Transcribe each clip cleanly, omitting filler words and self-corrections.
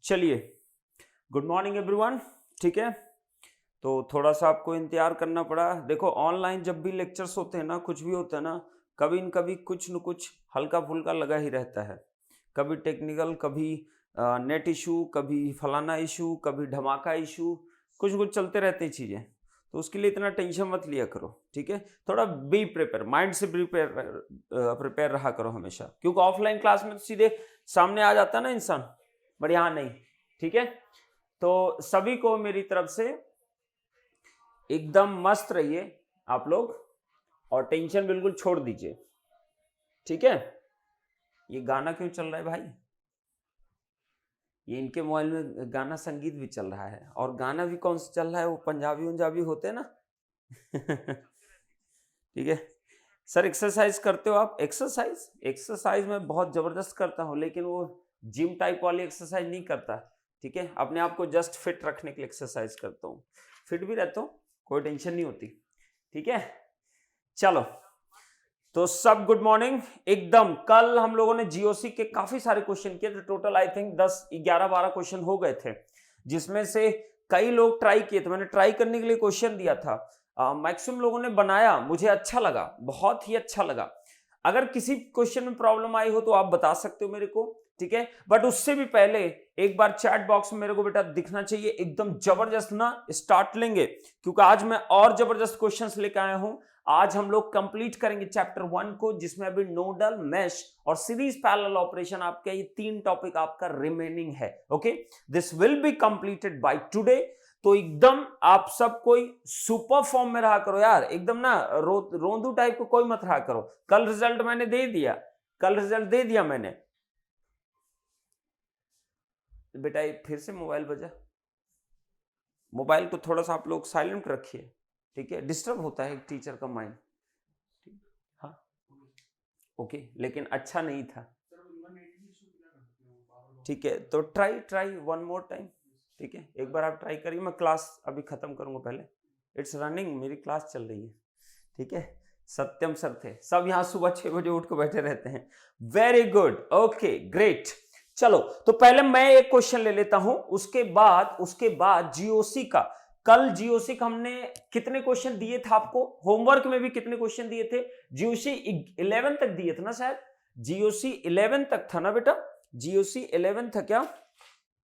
चलिए, good morning everyone. ठीक है, तो थोड़ा सा आपको इंतजार करना पड़ा। देखो, ऑनलाइन जब भी लेक्चर्स होते हैं ना, कुछ भी होता है ना, कभी न कभी कुछ न कुछ हल्का फुल्का लगा ही रहता है। कभी टेक्निकल, कभी नेट इशू, कभी फलाना इशू, कभी धमाका इशू, कुछ कुछ चलते रहते हैं चीज़ें। तो उसके लिए इतना टेंशन मत लिया करो, ठीक है। थोड़ा बी प्रिपेयर, माइंड से प्रिपेयर रहा करो हमेशा, क्योंकि ऑफलाइन क्लास में तो सीधे सामने आ जाता है ना इंसान, बट यहाँ नहीं। ठीक है, तो सभी को मेरी तरफ से एकदम मस्त रहिए आप लोग, और टेंशन बिल्कुल छोड़ दीजिए। ठीक है, ये गाना क्यों चल रहा है भाई? ये इनके मोबाइल में गाना संगीत भी चल रहा है, और गाना भी कौन सा चल रहा है, वो पंजाबी होते हैं ना। ठीक है सर, एक्सरसाइज करते हो आप? एक्सरसाइज मैं बहुत जबरदस्त करता हूं, लेकिन वो जिम टाइप वाली एक्सरसाइज नहीं करता। ठीक है, अपने आप को जस्ट फिट रखने के लिए एक्सरसाइज करता हूँ। फिट भी रहता हूँ, कोई टेंशन नहीं होती। ठीक है, चलो तो सब गुड मॉर्निंग एकदम। कल हम लोगों ने जीओसी के काफी सारे क्वेश्चन किए थे, टोटल आई थिंक 10 11 12 क्वेश्चन हो गए थे, जिसमें से कई लोग ट्राई किए थे। मैंने ट्राई करने के लिए क्वेश्चन दिया था, मैक्सिमम लोगों ने बनाया, मुझे अच्छा लगा, बहुत ही अच्छा लगा। अगर किसी क्वेश्चन में प्रॉब्लम आई हो तो आप बता सकते हो मेरे को, ठीक है। बट उससे भी पहले एक बार चैट बॉक्स में मेरे को बेटा दिखना चाहिए एकदम जबरदस्त ना स्टार्ट लेंगे, क्योंकि आज मैं और जबरदस्त क्वेश्चंस लेकर आया हूं। आज हम लोग कंप्लीट करेंगे चैप्टर 1 को, जिसमें अभी नोडल, मेश और सीरीज पैरेलल ऑपरेशन, आपका ये 3 टॉपिक आपका रिमेनिंग है। Okay, this will be completed by today. तो एकदम आप सब कोई सुपर फॉर्म में रहा करो यार, एकदम ना रोंदू टाइप को कोई मत रहा करो। कल रिजल्ट मैंने दे दिया, मैंने। बेटा फिर से मोबाइल बजा, मोबाइल को थोड़ा सा आप लोग साइलेंट रखिए, ठीक है, डिस्टर्ब होता है एक टीचर का माइंड। हाँ ओके, लेकिन अच्छा नहीं था। ठीक है, तो ट्राई वन मोर टाइम। ठीक है, एक बार आप ट्राई करिए, मैं क्लास अभी खत्म करूंगा पहले। इट्स रनिंग, मेरी क्लास चल रही है। ठीक है, सत्यम सर थे, सब यहाँ सुबह 6 बजे उठ के बैठे रहते हैं। Very good, okay great. चलो, तो पहले मैं एक क्वेश्चन ले लेता हूं, उसके बाद जीओसी का। कल जीओसी का हमने कितने क्वेश्चन दिए थे आपको? होमवर्क में भी कितने क्वेश्चन दिए थे? जीओसी 11 तक दिए थे ना शायद? जीओसी 11 तक था ना बेटा? जीओसी 11 था क्या?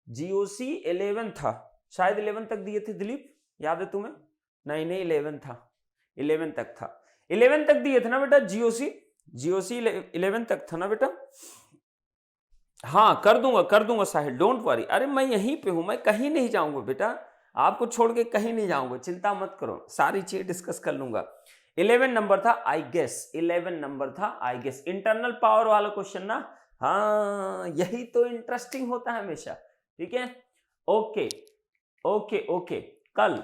जीओसी 11 था शायद, 11 तक दिए थे दिलीप, याद है तुम्हें? नहीं 11 था, 11 तक था, 11 तक दिए थे ना बेटा? जीओसी 11 तक था ना बेटा? हाँ, कर दूंगा साहिल, डोंट वरी। अरे मैं यहीं पे हूं, मैं कहीं नहीं जाऊंगा बेटा, आपको छोड़ के कहीं नहीं जाऊंगा, चिंता मत करो, सारी चीजें डिस्कस कर लूंगा। 11 नंबर था आई गेस, 11 नंबर था आई गेस, इंटरनल पावर वाला क्वेश्चन ना। हाँ, यही तो इंटरेस्टिंग होता है हमेशा। ठीक है, ओके ओके ओके। कल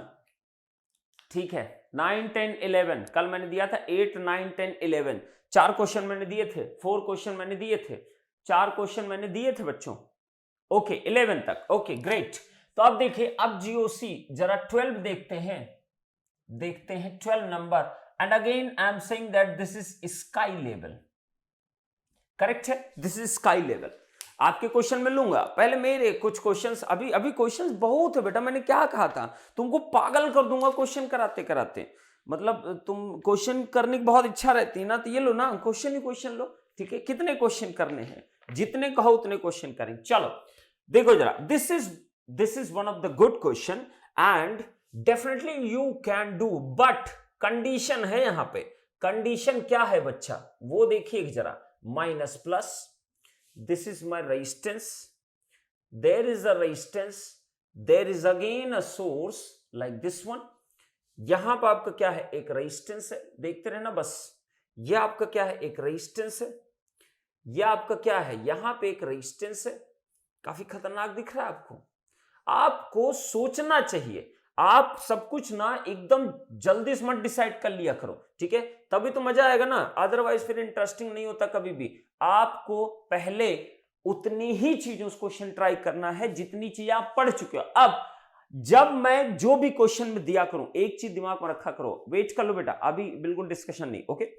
ठीक है 9 10 11 कल मैंने दिया था 8 9 10 11, 4 क्वेश्चन मैंने दिए थे, 4 क्वेश्चन मैंने दिए थे, 4 क्वेश्चन मैंने दिए थे बच्चों। ओके 11 तक, ओके ग्रेट। तो अब देखिए, अब जीओसी जरा 12 देखते हैं 12 number. And again I am saying that this is sky level, correct है, दिस इज स्काई लेवल। आपके क्वेश्चन में लूंगा, पहले मेरे कुछ क्वेश्चंस, अभी क्वेश्चंस बहुत है बेटा। मैंने क्या कहा था, तुमको पागल कर दूंगा क्वेश्चन कराते कराते। मतलब तुम क्वेश्चन करने की बहुत इच्छा रहती है ना, तो ये लो ना, क्वेश्चन लो। ठीक है, कितने क्वेश्चन करने हैं? जितने कहो उतने क्वेश्चन करें। चलो देखो जरा, this is one of the good question and definitely you can do, but condition है यहां पे। कंडीशन क्या है बच्चा, वो देखिए जरा। Minus plus, this is my resistance, there is a resistance, there is again a source like this one। यहां पर आपका क्या है, एक रेजिस्टेंस है, देखते रहना बस। यह आपका क्या है, एक रेजिस्टेंस है। यह आपका क्या है, यहां पे एक रेजिस्टेंस है। काफी खतरनाक दिख रहा है आपको? आपको सोचना चाहिए, आप सब कुछ ना एकदम जल्दी से मत डिसाइड कर लिया करो, ठीक है, तभी तो मजा आएगा ना, अदरवाइज फिर इंटरेस्टिंग नहीं होता कभी भी। आपको पहले उतनी ही चीजों से क्वेश्चन ट्राई करना है जितनी चीज आप पढ़ चुके हो। अब जब मैं जो भी क्वेश्चन में दिया करूं, एक चीज दिमाग में रखा करो, वेट कर लो बेटा, अभी बिल्कुल डिस्कशन नहीं, ओके।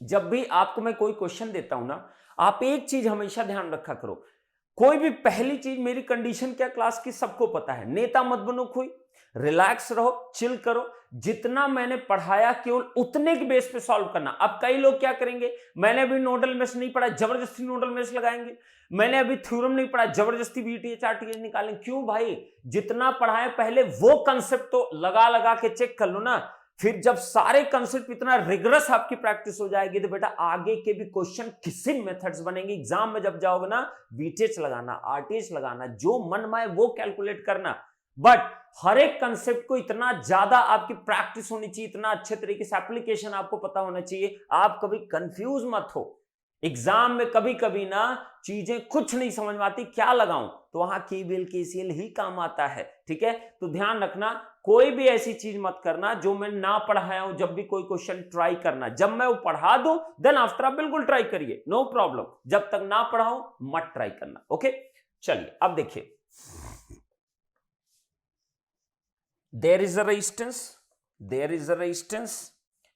जब भी आपको मैं कोई क्वेश्चन देता हूं ना, आप एक चीज हमेशा ध्यान रखा करो, कोई भी पहली चीज, मेरी कंडीशन क्या क्लास की सबको पता है, नेता मत बनो कोई, रिलैक्स रहो, चिल करो, जितना मैंने पढ़ाया केवल उतने के बेस पे सॉल्व करना। अब कई लोग क्या करेंगे, मैंने अभी नोडल मेश नहीं पढ़ा, जबरदस्ती नोडल मेश लगाएंगे, मैंने अभी थ्योरम नहीं पढ़ा, जबरदस्ती वीटीएच आरटीएच निकालेंगे। क्यों भाई, जितना पढ़ाए पहले वो कंसेप्ट तो लगा लगा के चेक कर लो ना। फिर जब सारे कंसेप्ट इतना रिगरस आपकी प्रैक्टिस हो जाएगी तो बेटा आगे के भी क्वेश्चन किसी मेथड्स बनेंगे। एग्जाम में जब जाओगे ना, वीटीएच लगाना, आरटीएच लगाना, जो मन में वो कैलकुलेट करना, बट हर एक कंसेप्ट को इतना ज्यादा आपकी प्रैक्टिस होनी चाहिए, इतना अच्छे तरीके से एप्लीकेशन आपको पता होना चाहिए, आप कभी कंफ्यूज मत हो। एग्जाम में कभी कभी ना चीजें कुछ नहीं समझ में आती, क्या लगाऊं, तो वहां केवीएल केसीएल ही काम आता है। ठीक है, तो ध्यान रखना, कोई भी ऐसी चीज मत करना जो मैं ना पढ़ाया हूं। जब भी कोई क्वेश्चन ट्राई करना, जब मैं वो पढ़ा दूं देन आफ्टर आप बिल्कुल ट्राई करिए, नो प्रॉब्लम। जब तक ना पढ़ाऊं मत ट्राई करना। ओके, चलिए अब देखिए, there is a resistance, there is a resistance,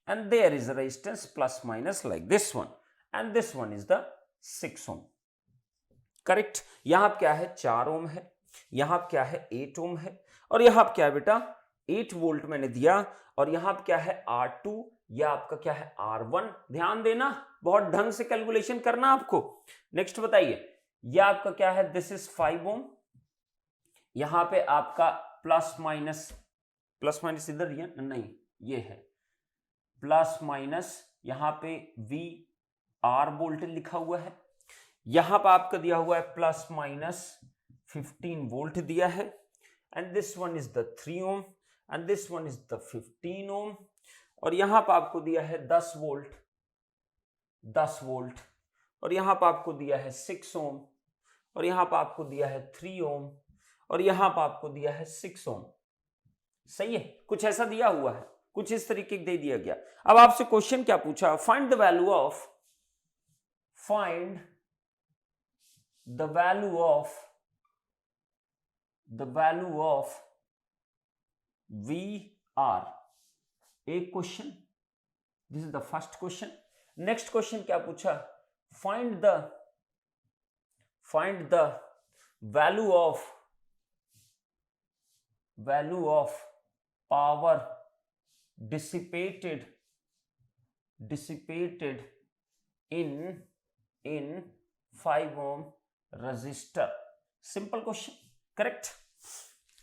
and there is a resistance plus minus like this one, and this one is the 6 ohm, correct. यहां क्या है 4 ओम है, यहां क्या है 8 ओम है, और यहां क्या है बेटा 8 वोल्ट मैंने दिया, और यहां क्या है R2, या आपका क्या है R1। ध्यान देना, बहुत ढंग से कैलकुलेशन करना आपको। नेक्स्ट बताइए, यह आपका क्या है, दिस इज 5 ओम, यहां पे आपका प्लस माइनस इधर दिया नहीं, ये है प्लस माइनस, यहां पे वी आर वोल्टेज लिखा हुआ है, यहां पर आपका दिया हुआ है प्लस माइनस 15 वोल्ट दिया है, and this one is the 3 ohm, and this one is the 15 ohm, और यहां पर आपको दिया है 10 वोल्ट, और यहां पर आपको दिया है 6 ओम, और यहां पर आपको दिया है 3 ओम, और यहां पर आपको दिया है 6 ओम। सही है, कुछ ऐसा दिया हुआ है, कुछ इस तरीके दे दिया गया। अब आपसे क्वेश्चन क्या पूछा, find the value of V R. एक question, this is the first question. Next question क्या पूछा, find the value of power dissipated in 5 ohm resistor। Simple question, correct.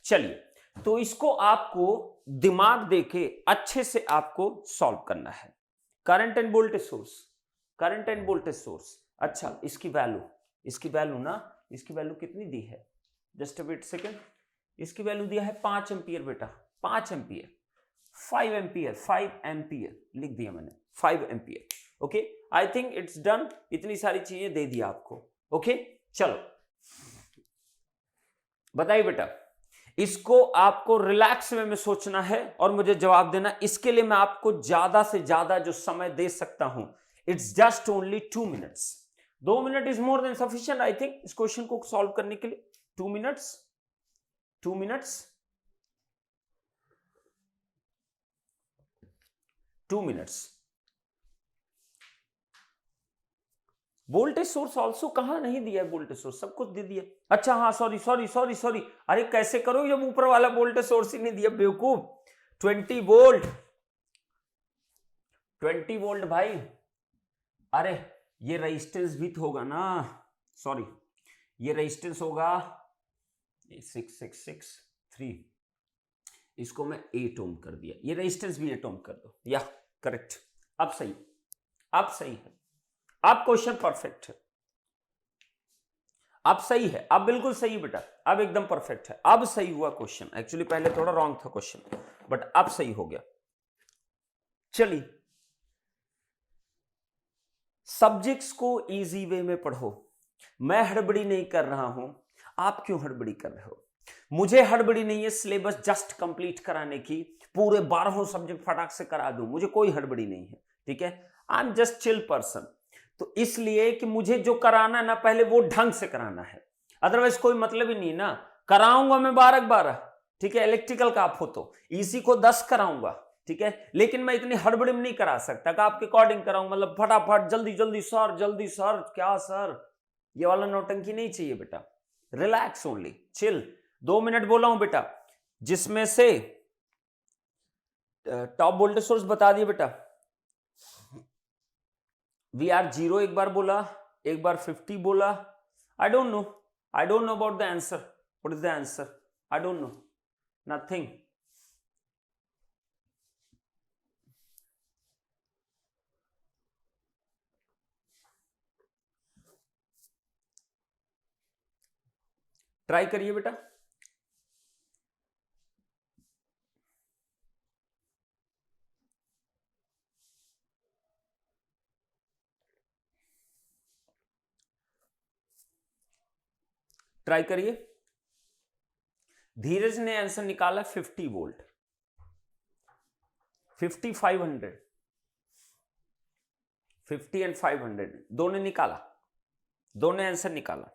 चलिए, तो इसको आपको दिमाग देके अच्छे से आपको सॉल्व करना है। करंट एंड वोल्टेज सोर्स, अच्छा इसकी वैल्यू ना, इसकी वैल्यू कितनी दी है, जस्ट अ वेट सेकेंड, इसकी वैल्यू दिया है 5 एम्पियर बेटा, 5 एम्पियर, 5 एम्पियर लिख दिया मैंने, 5 ampere. Okay, I think it's done, इतनी सारी चीजें दे दिया आपको। ओके, चलो बताइए बेटा, इसको आपको रिलैक्स वे में सोचना है और मुझे जवाब देना। इसके लिए मैं आपको ज्यादा से ज्यादा जो समय दे सकता हूं, it's just only 2 minutes. 2 minute is more than sufficient I think इस क्वेश्चन को सॉल्व करने के लिए। 2 minutes, 2 minutes, 2 minutes. Voltage source also कहां नहीं दिया है, वोल्टेज सोर्स सब कुछ दे दिया। अच्छा हाँ, सॉरी, अरे कैसे करो जब ऊपर वाला वोल्टेज सोर्स ही नहीं दिया बेवकूफ। 20 वोल्ट भाई, अरे ये रेजिस्टेंस भी तो होगा ना, सॉरी ये रेजिस्टेंस होगा 6663, इसको मैं 8 ओम कर दिया, ये रेजिस्टेंस भी 8 ओम कर दो, या करेक्ट। अब सही है, अब क्वेश्चन परफेक्ट है, अब सही है, अब बिल्कुल सही बेटा, अब एकदम परफेक्ट है, अब सही हुआ क्वेश्चन। एक्चुअली पहले थोड़ा रॉन्ग था क्वेश्चन, बट अब सही हो गया। चलिए, सब्जेक्ट्स को इजी वे में पढ़ो। मैं हड़बड़ी नहीं कर रहा हूं, आप क्यों हड़बड़ी कर रहे हो? मुझे हड़बड़ी नहीं है सिलेबस जस्ट कंप्लीट कराने की, पूरे 12 सब्जेक्ट फटाक से करा दूं, मुझे कोई हड़बड़ी नहीं है। ठीक है, आई एम जस्ट चिल पर्सन। तो इसलिए कि मुझे जो कराना है ना, पहले वो ढंग से कराना है, अदरवाइज कोई मतलब ही नहीं ना। कराऊंगा मैं 12, ठीक है, इलेक्ट्रिकल का आप हो तो इसी को 10 कराऊंगा, ठीक है, लेकिन मैं इतनी हड़बड़ी में नहीं करा सकता कि आपके अकॉर्डिंग कराऊं, मतलब फटाफट जल्दी सर, क्या सर, ये वाला नौटंकी नहीं चाहिए बेटा, रिलैक्स ओनली, चिल। 2 मिनट बोला हूं बेटा, जिसमें से टॉप वोल्टेज सोर्स बता दिए बेटा। VR0 एक बार बोला, एक बार 50 बोला। I don't know about the answer. What is the answer? I don't know, nothing. Try करिए बेटा। ट्राई करिए। धीरज ने आंसर निकाला 50 वोल्ट, 50 500, 50 एंड 500 दो ने निकाला, दो ने आंसर निकाला।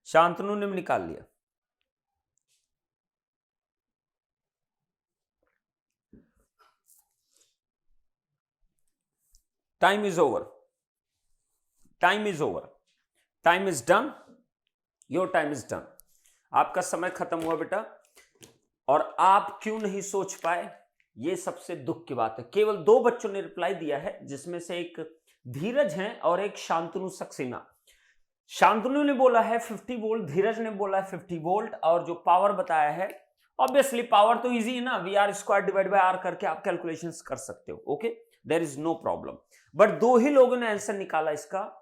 शांतनु ने निकाल लिया। Time is over, time is over, time is done, your time is done. आपका समय खत्म हुआ बेटा। और आप क्यों नहीं सोच पाए, ये सबसे दुख की बात है। केवल 2 बच्चों ने रिप्लाई दिया है, जिसमें से एक धीरज है और एक शांतनु सक्सेना। शांतनु ने बोला है 50 वोल्ट, धीरज ने बोला है 50 वोल्ट, और जो पावर बताया है, ऑब्वियसली पावर तो इजी है ना, VR² डिवाइड बाय R करके आप कैलकुलेशंस कर सकते हो। Okay, there is no problem. But 2 ही लोगों ने आंसर निकाला इसका।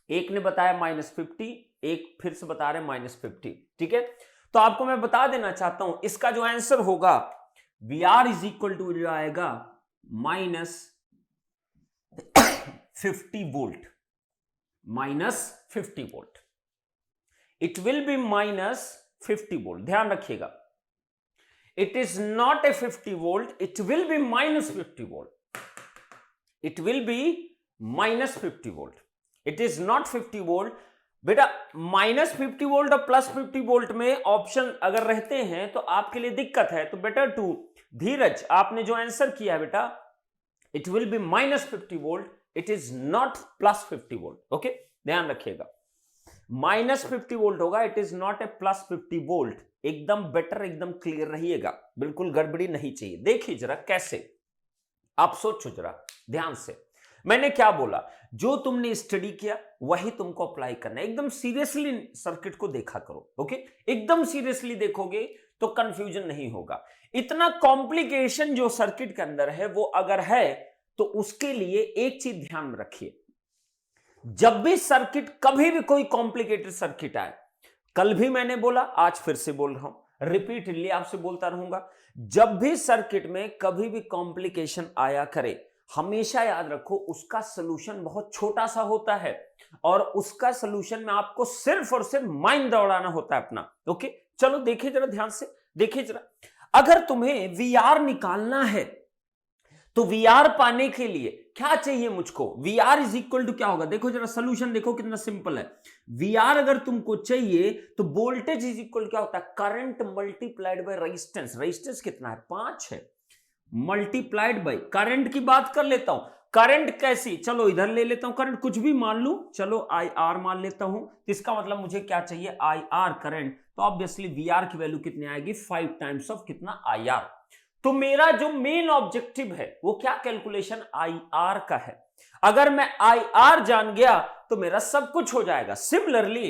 एक ने बताया -50, एक फिर से बता रहे -50। ठीक है, तो आपको मैं बता देना चाहता हूं, इसका जो आंसर होगा VR इज इक्वल टू जो आएगा -50 volt, -50 volt. It will be -50 volt, ध्यान रखिएगा। It is not a 50 volt, it will be -50 volt, it will be -50 volt, it is not 50 volt. बेटा -50 वोल्ट और +50 वोल्ट में ऑप्शन अगर रहते हैं तो आपके लिए दिक्कत है। तो बेटर टू धीरज, आपने जो आंसर किया है बेटा, it will be -50 volt, it is not +50 volt. Okay, ध्यान रखिएगा, -50 वोल्ट होगा, it is not a +50 volt. एकदम बेटर, एकदम क्लियर रहिएगा, बिल्कुल गड़बड़ी नहीं चाहिए। देखिए जरा कैसे, आप सोचो जरा ध्यान से। मैंने क्या बोला, जो तुमने स्टडी किया वही तुमको अप्लाई करना है। एकदम सीरियसली सर्किट को देखा करो। ओके, एकदम सीरियसली देखोगे तो कंफ्यूजन नहीं होगा। इतना कॉम्प्लिकेशन जो सर्किट के अंदर है वो अगर है तो उसके लिए एक चीज ध्यान में रखिए, जब भी सर्किट, कभी भी कोई कॉम्प्लिकेटेड सर्किट आए, कल भी मैंने बोला, आज फिर से बोल रहा हूं, रिपीटेडली आपसे बोलता रहूंगा, जब भी सर्किट में कभी भी कॉम्प्लिकेशन आया करे, हमेशा याद रखो उसका सलूशन बहुत छोटा सा होता है और उसका सलूशन में आपको सिर्फ और सिर्फ माइंड दौड़ाना होता है अपना। ओके, चलो देखिए जरा ध्यान से, देखिए जरा, अगर तुम्हें VR निकालना है तो VR पाने के लिए क्या चाहिए मुझको, VR इज इक्वल टू क्या होगा, देखो जरा सलूशन देखो कितना सिंपल है। VR अगर तुमको चाहिए तो वोल्टेज इज इक्वल क्या होता है, current multiplied by resistance. Resistance कितना है, 5 है, मल्टीप्लाइड बाय करंट की बात कर लेता हूं। करंट कैसी, चलो इधर ले लेता हूं, करंट कुछ भी मान लूं, चलो IR मान लेता हूं। इसका मतलब मुझे क्या चाहिए, IR करंट। तो ऑब्वियसली VR की वैल्यू कितनी आएगी, 5 टाइम्स ऑफ कितना, IR। तो मेरा जो मेन ऑब्जेक्टिव है वो क्या, कैलकुलेशन IR का है। अगर मैं IR जान गया तो मेरा सब कुछ हो जाएगा। सिमिलरली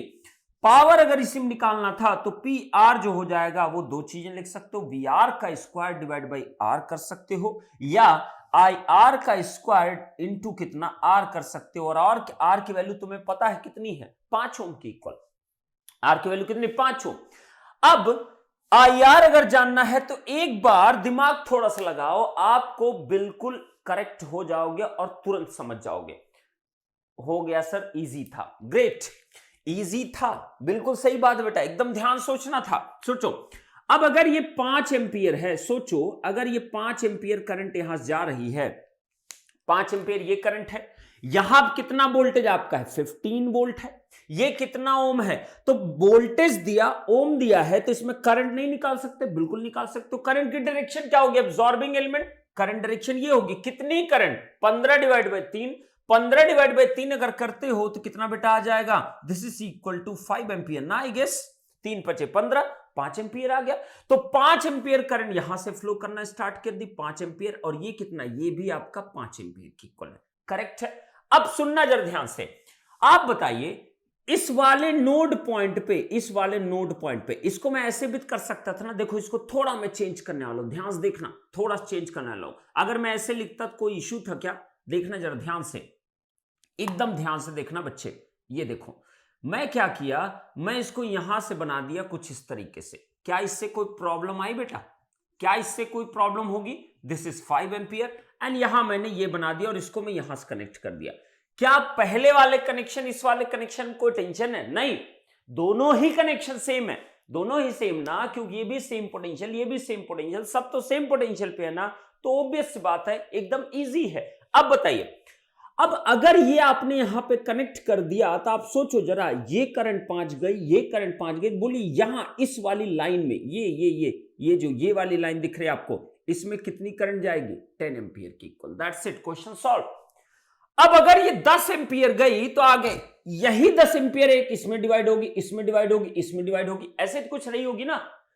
पावर अगर इसी में निकालना था तो PR जो हो जाएगा वो 2 चीजें लिख सकते हो, VR का स्क्वायर डिवाइड बाई R कर सकते हो, या IR का स्क्वायर इंटू कितना R कर सकते हो। और R की वैल्यू तुम्हें पता है कितनी है, 5 ओम की इक्वल। R की वैल्यू कितनी, 5 ओम। अब IR अगर जानना है तो एक बार दिमाग थोड़ा सा लगाओ, आपको बिल्कुल करेक्ट हो जाओगे और तुरंत समझ जाओगे। हो गया सर, इजी था, ग्रेट, इजी था, बिल्कुल सही बात है बेटा, एकदम ध्यान सोचना था। सोचो, अब अगर ये 5 एम्पियर है, सोचो अगर ये 5 एम्पियर करंट यहां जा रही है, 5 एम्पियर ये करंट है, यहां कितना वोल्टेज आपका है, 15 वोल्ट है, ये कितना ओम है, तो वोल्टेज दिया, ओम दिया है, तो इसमें करंट नहीं निकाल सकते, बिल्कुल निकाल सकते हो। करंट की डायरेक्शन क्या होगी, अब्सॉर्बिंग एलिमेंट, करंट डायरेक्शन ये होगी, कितनी current, 15 divide by 3, 15 divide by 3 अगर करते हो तो कितना बेटा आ जाएगा, this is equal to 5 ampere ना, आई गेस 3 × 5 = 15, 5 एम्पियर आ गया। तो 5 एम्पियर करंट यहां से फ्लो करना स्टार्ट कर दी, 5 एम्पियर, और ये कितना, ये भी आपका 5 एम्पियर की इक्वल है, करेक्ट है। अब सुनना जरा ध्यान से, आप बताइए इस वाले नोड पॉइंट पे, इस वाले नोड पॉइंट पे इसको मैं ऐसे भी कर सकता था ना, देखो इसको थोड़ा मैं चेंज करने वाला हूं, ध्यान से देखना, थोड़ा चेंज करने वाला हूं। अगर मैं ऐसे लिखता तो कोई इश्यू था क्या, देखना जरा ध्यान से, एकदम ध्यान से देखना बच्चे। ये देखो मैं क्या किया, मैं इसको यहां से बना दिया कुछ इस तरीके से, क्या इससे कोई प्रॉब्लम आई बेटा, क्या इससे कोई प्रॉब्लम होगी, दिस इज 5 एम्पियर एंड यहां मैंने ये बना दिया और इसको मैं यहां से कनेक्ट कर दिया। क्या पहले वाले कनेक्शन इस वाले कनेक्शन कोई टेंशन है, नहीं, दोनों ही कनेक्शन सेम है, दोनों ही सेम ना, क्योंकि ये भी सेम पोटेंशियल, ये भी सेम पोटेंशियल, सब तो सेम पोटेंशियल पे है ना, तो ऑब्वियस बात है, एकदम इजी है। अब बताइए, अब अगर ये आपने यहां पे कनेक्ट कर दिया तो आप सोचो जरा, ये करंट 5 गई, ये करंट 5 गई, बोली यहां इस वाली लाइन में ये जो ये वाली लाइन दिख रही है आपको, इसमें कितनी करंट जाएगी, 10 एम्पियर की equal, that's it, question solve. अब अगर ये 10 एम्पियर गई तो आगे यही 10 एम्पियर एक इसमें डिवाइड होगी, इसमें डिवाइड होगी, इसमें डिवाइड होगी, ऐसे तो कुछ नहीं होगी ना,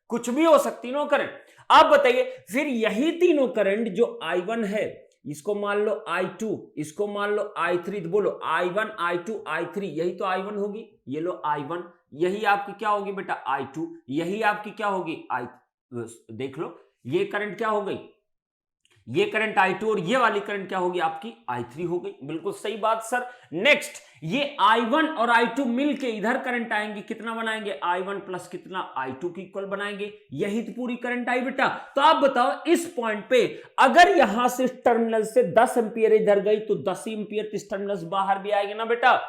कुछ भी हो सकती नो करंट। आप बताइए फिर यही तीनों करंट जो I1 है, इसको मान लो I2, इसको मान लो I3, बोलो I1 I2 I3, यही तो I1 होगी, ये लो I1, यही आपकी क्या होगी बेटा I2, यही आपकी क्या होगी देख लो ये करंट क्या हो गई, ये करंट I2 और ये वाली करंट क्या होगी आपकी I3 हो गई, बिल्कुल सही बात सर। नेक्स्ट ये I1 और I2 मिलके इधर करंट आएंगे, कितना बनाएंगे I1 प्लस कितना I2 की इक्वल बनाएंगे, यही तो पूरी करंट आई बेटा। तो आप बताओ इस पॉइंट पे अगर यहां से टर्मिनल से 10 एम्पियर इधर गई तो 10 एम्पियर इस टर्मिनल से बाहर भी आएगी ना बेटा,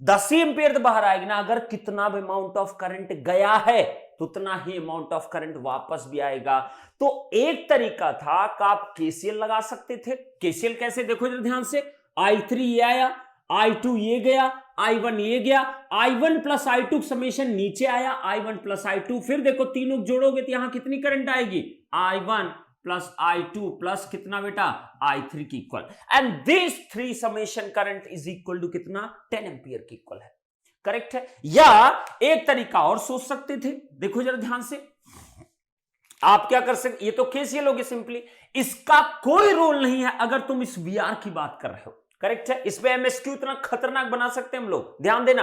10 एम्पियर तो बाहर आएगी ना, अगर कितना भी अमाउंट ऑफ करंट गया है तो उतना ही अमाउंट ऑफ करंट वापस भी आएगा। तो एक तरीका था कि आप केसीएल लगा सकते थे। केसीएल कैसे, देखो जरा ध्यान से, I3 ये आया, I2 ये गया, I1 ये गया, I1 प्लस I2 समेशन नीचे आया, I1 प्लस I2, फिर देखो तीनों जोड़ोगे तो यहां कितनी करंट आएगी, I1 प्लस I2 प्लस कितना बेटा I3 की equal, and this 3 summation current is equal to कितना 10 एम्पियर की इक्वल है, करेक्ट है। या एक तरीका और सोच सकते थे, देखो जरा ध्यान से, आप क्या कर सकते, ये तो केसीएल होगी सिंपली, इसका कोई रोल नहीं है अगर तुम इस वीआर की बात कर रहे हो, करेक्ट है। इस पे एमएसक्यू इतना खतरनाक बना सकते हैं हम लोग, ध्यान देना।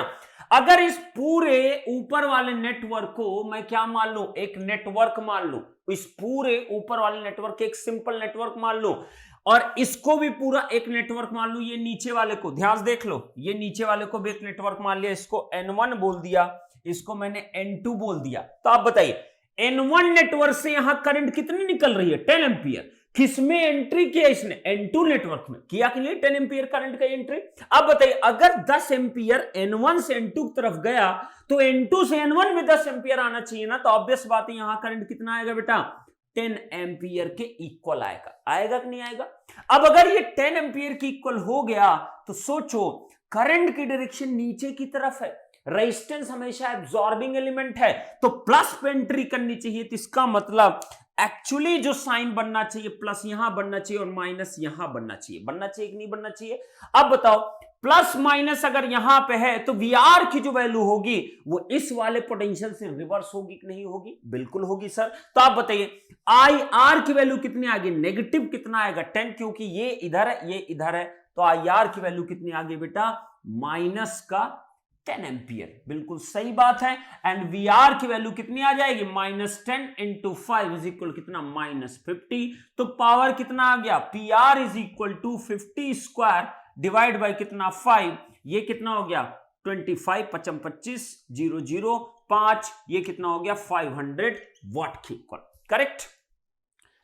अगर इस पूरे ऊपर वाले नेटवर्क को मैं क्या मान लूं, एक नेटवर्क मान लूं, इस पूरे ऊपर वाले नेटवर्क एक सिंपल नेटवर्क मान लूं, और इसको भी पूरा एक नेटवर्क मान लूं, ये नीचे वाले को ध्यान से देख लो, ये नीचे वाले को भी एक नेटवर्क मान लिया, इसको N1 बोल दिया, इसको मैंने N2 बोल दिया। तो आप बताइए N1 नेटवर्क से यहां करंट कितनी निकल रही है, 10 एम्पियर, किसमें एंट्री किया इसने, N2 नेटवर्क में किया कि नहीं, 10 एम्पियर करंट का एंट्री। अब बताइए अगर 10 एम्पियर N1 से N2 की तरफ गया तो N2 से N1 में 10 एम्पियर आना चाहिए ना, तो ऑब्वियस बात है यहां करंट कितना आएगा बेटा, 10 एम्पियर के इक्वल आएगा, आएगा कि नहीं आएगा। अब अगर ये 10 एम्पियर की इक्वल हो गया तो सोचो करंट की डायरेक्शन नीचे की तरफ है, रेजिस्टेंस हमेशा एब्जॉर्बिंग एलिमेंट है, तो प्लस पे एंट्री करनी चाहिए, तो इसका मतलब एक्चुअली जो साइन बनना चाहिए प्लस यहां बनना चाहिए और माइनस यहां बनना चाहिए, बनना चाहिए कि नहीं बनना चाहिए। अब बताओ प्लस माइनस अगर यहां पे है तो वीआर की जो वैल्यू होगी वो इस वाले पोटेंशियल से रिवर्स होगी कि नहीं होगी, बिल्कुल होगी सर। तो आप बताइए आई आर की वैल्यू कितनी आएगी, नेगेटिव कितना आएगा 10, क्योंकि ये इधर है ये इधर है, तो आई आर की वैल्यू कितनी आ गई बेटा माइनस का 10 एम्पियर, बिल्कुल सही बात है। एंड वी आर की वैल्यू कितनी आ जाएगी, -10 इंटू 5 इज इक्वल कितना -50, तो पावर कितना आ गया, P R is equal to 50 square divide by कितना 5, ये कितना हो गया 25, 55, 25, 0, 0, 5, ये कितना हो गया 500 वाट की इक्वल, करेक्ट।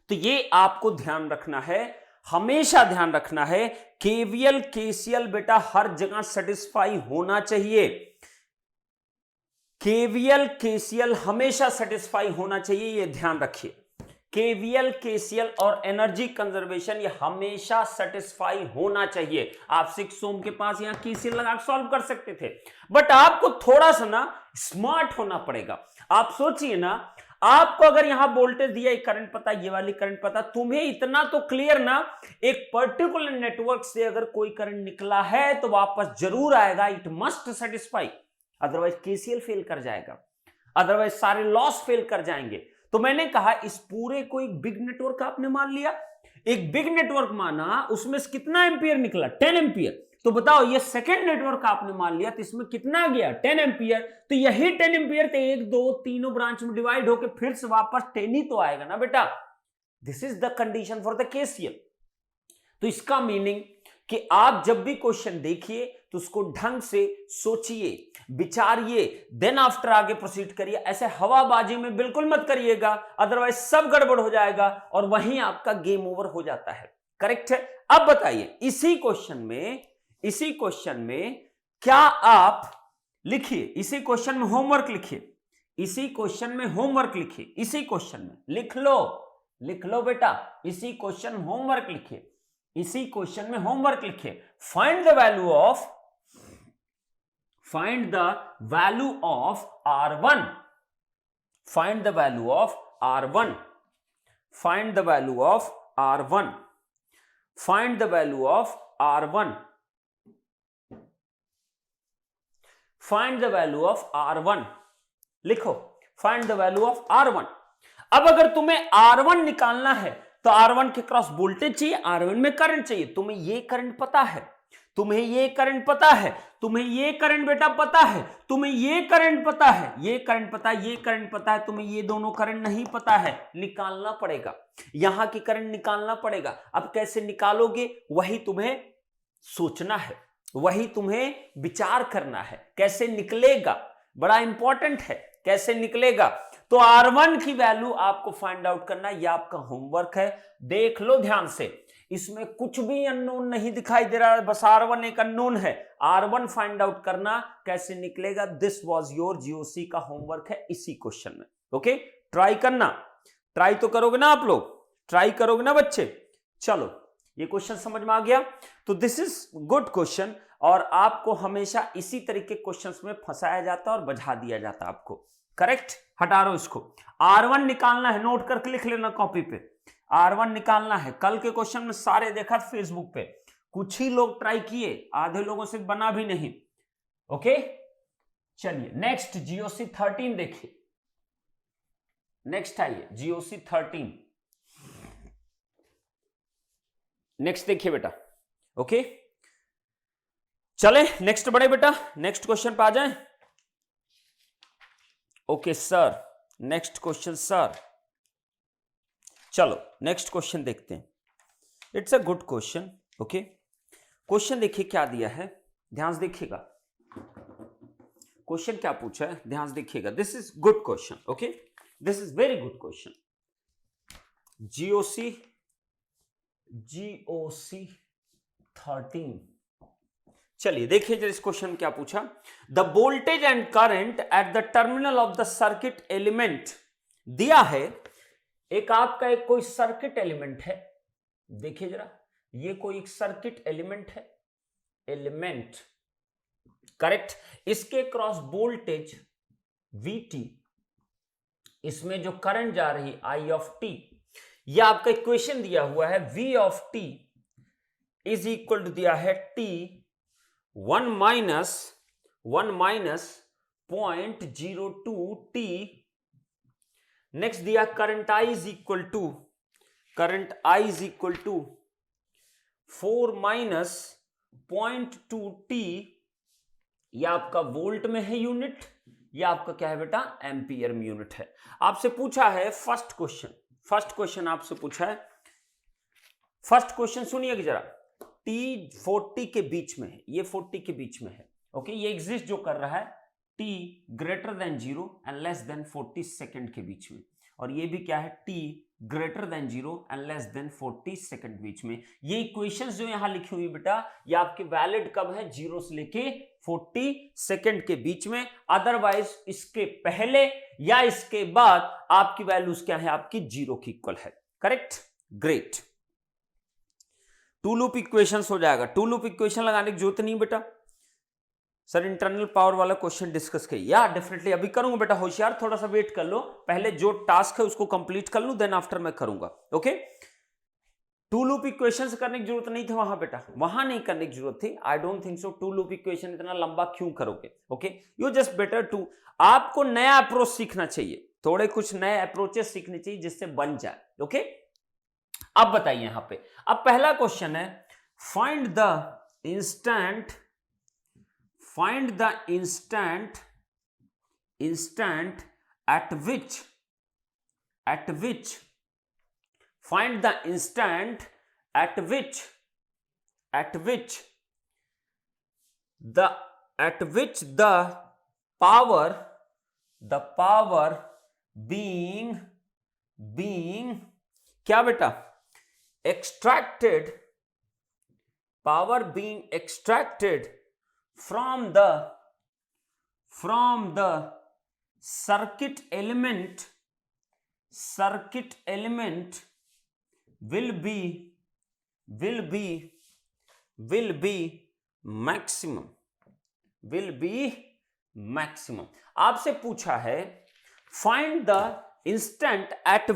तो ये आपको ध्यान रखना है, हमेशा ध्यान रखना है, केवीएल केसीएल बेटा हर जगह सेटिस्फाई होना चाहिए, केवीएल केसीएल हमेशा सेटिस्फाई होना चाहिए, ये ध्यान रखिए। केवीएल केसीएल और एनर्जी कंजर्वेशन ये हमेशा सेटिस्फाई होना चाहिए। आप 6 ओम के पास यहां केसीएल लगा सॉल्व कर सकते थे, बट आपको थोड़ा सा ना स्मार्ट होना पड़ेगा। आप सोचिए ना, आपको अगर यहां वोल्टेज दिया, एक करंट पता, ये वाली करंट पता, तुम्हें इतना तो क्लियर ना, एक पर्टिकुलर नेटवर्क से अगर कोई करंट निकला है तो वापस जरूर आएगा, it must satisfy, otherwise KCL fail कर जाएगा, अदरवाइज सारे लॉस फेल कर जाएंगे। तो मैंने कहा इस पूरे को एक बिग नेटवर्क आपने मान लिया, एक बिग नेटवर्क माना, उसमें से कितना एम्पियर निकला, 10 एम्पियर। तो बताओ ये सेकेंड नेटवर्क आपने मान लिया, तो इसमें कितना गया, 10 एम्पियर। तो यही 10 एम्पियर थे 1 2 तीनों ब्रांच में डिवाइड होकर फिर से वापस 10 ही तो आएगा ना बेटा। This is the condition for the KCL. तो इसका मीनिंग कि आप जब भी क्वेश्चन देखिए तो उसको ढंग से सोचिए, विचारिए, देन आफ्टर आगे प्रोसीड करिए। ऐसे हवाबाजी में बिल्कुल मत करिएगा, अदरवाइज सब गड़बड़ हो जाएगा और वहीं आपका गेम ओवर हो जाता है। करेक्ट है? अब बताइए इसी क्वेश्चन में क्या आप लिखिए, इसी क्वेश्चन में होमवर्क लिखिए, इसी क्वेश्चन में होमवर्क लिखिए, इसी क्वेश्चन में लिख लो बेटा, इसी क्वेश्चन में होमवर्क लिखिए, इसी क्वेश्चन में होमवर्क लिखिए। Find the value of R1, find the value of R1, find the value of R1, find the value of R1, find the value of R1, लिखो find the value of R1। अब अगर तुम्हें R1 निकालना है तो R1 के cross voltage चाहिए, R1 में करंट चाहिए। तुम्हें ये करंट पता है, तुम्हें ये करंट पता है, तुम्हें ये करंट बेटा पता है, तुम्हें ये करंट पता है, ये करंट पता है, ये करंट पता है, तुम्हें ये दोनों करंट नहीं पता है, निकालना पड़ेगा, यहां की करंट निकालना पड़ेगा। अब कैसे निकालोगे वही तुम्हें सोचना है, वही तुम्हें विचार करना है, कैसे निकलेगा बड़ा इंपॉर्टेंट है, कैसे निकलेगा। तो R1 की वैल्यू आपको फाइंड आउट करना, यह आपका होमवर्क है। देख लो ध्यान से, इसमें कुछ भी अननोन नहीं दिखाई दे रहा है, बस R1 एक अननोन है। R1 फाइंड आउट करना, कैसे निकलेगा, दिस वाज योर जीओसी का होमवर्क है इसी क्वेश्चन में। ओके, ट्राई करना, ट्राई तो करोगे ना आप लोग, ट्राई करोगे ना बच्चे। चलो ये क्वेश्चन समझ में आ गया। तो दिस इज गुड क्वेश्चन, और आपको हमेशा इसी तरीके क्वेश्चंस में फंसाया जाता है और बजा दिया जाता है आपको। करेक्ट? हटा रो इसको। R1 निकालना है, नोट करके लिख लेना कॉपी पे, R1 निकालना है। कल के क्वेश्चन में सारे देखा फेसबुक पे, कुछ ही लोग ट्राई किए, आधे लोगों से बना भी नहीं। ओके चलिए नेक्स्ट जीओसी 13 देखिए, नेक्स्ट आइए जीओसी 13, नेक्स्ट देखिए बेटा। ओके चले नेक्स्ट बढ़े बेटा, नेक्स्ट क्वेश्चन पे आ जाए। Okay sir, next question sir. चलो नेक्स्ट क्वेश्चन देखते हैं, it's a good question. Okay question देखिए क्या दिया है, ध्यान से देखिएगा, क्वेश्चन क्या पूछा है, ध्यान से देखिएगा। This is good question, okay this is very good question. GOC 13, चलिए देखिए जरा इस क्वेश्चन में क्या पूछा। The voltage and current at the terminal of the circuit element दिया है। एक आपका एक कोई सर्किट एलिमेंट है, देखिए जरा, ये कोई एक सर्किट एलिमेंट है, एलिमेंट करेक्ट। इसके क्रॉस वोल्टेज VT, इसमें जो करंट जा रही I ऑफ टी, यह आपका इक्वेशन दिया हुआ है, V of T is equal to दिया है T 1 माइनस 0.02 t। नेक्स्ट दिया current I is equal to 4 minus 0.2 t। यह आपका वोल्ट में है यूनिट, यह आपका क्या है बेटा, एम्पियर में यूनिट है। आपसे पूछा है फर्स्ट क्वेश्चन आपसे पूछा है, फर्स्ट क्वेश्चन सुनिएगा जरा। T 40 के बीच में है, ये 40 के बीच में है। ओके ये एग्जिस्ट जो कर रहा है T greater than 0 and less than 40 second के बीच में, और ये भी क्या है, T greater than 0 and less than 40 second बीच में। ये इक्वेशंस जो यहां लिखी हुई बेटा, ये आपके वैलिड कब है, 0 से लेके 40 सेकेंड के बीच में, अदरवाइज इसके पहले या इसके बाद आपकी वैल्यूज क्या है, आपकी 0 की इक्वल है। Correct, great. Two loop equations हो जाएगा, टू लूप इक्वेशन लगाने की जरूरत नहीं बेटा, सर इंटरनल पावर वाला क्वेश्चन डिस्कस करिए। या डेफिनेटली अभी करूंगा बेटा, होशियार थोड़ा सा वेट कर लो, पहले जो टास्क है उसको कंप्लीट कर लूं, देन आफ्टर मैं करूंगा। ओके, टू लूप इक्वेशन करने की जरूरत नहीं थी वहां बेटा, वहां नहीं करने की जरूरत थी। I don't think so two loop equation इतना लंबा क्यों करोगे। Okay, you just better to, आपको नया अप्रोच सीखना चाहिए, थोड़े कुछ नए अप्रोचेस सीखने चाहिए जिससे बन जाए। ओके, अब बताइए यहां पे, अब पहला क्वेश्चन है find the instant, find the instant at which find the instant at which the power being क्या बेटा, extracted, power being extracted from the circuit element will be maximum, आपसे पूछा है find the instant at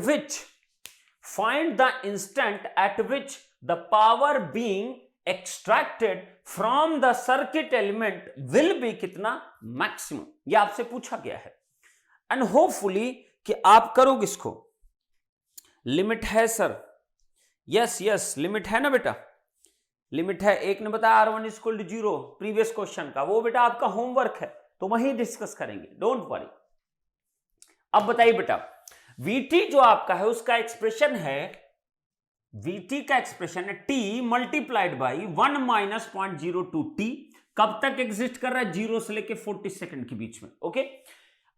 which the power being extracted from the circuit element will be कितना, maximum, ये आपसे पूछा गया है। एंड होपफुली कि आप करोगे इसको। लिमिट है सर, यस लिमिट है ना बेटा, लिमिट है। एक ने बताया R1 equal to 0 previous question का, वो बेटा आपका होमवर्क है, तो वहीं डिस्कस करेंगे, डोंट वरी। अब बताइए बेटा, VT जो आपका है उसका एक्सप्रेशन है, VT का एक्सप्रेशन है T multiplied by 1 minus 0.02T, कब तक एग्जिस्ट कर रहा है, 0 से लेके 40 सेकंड के बीच में। ओके,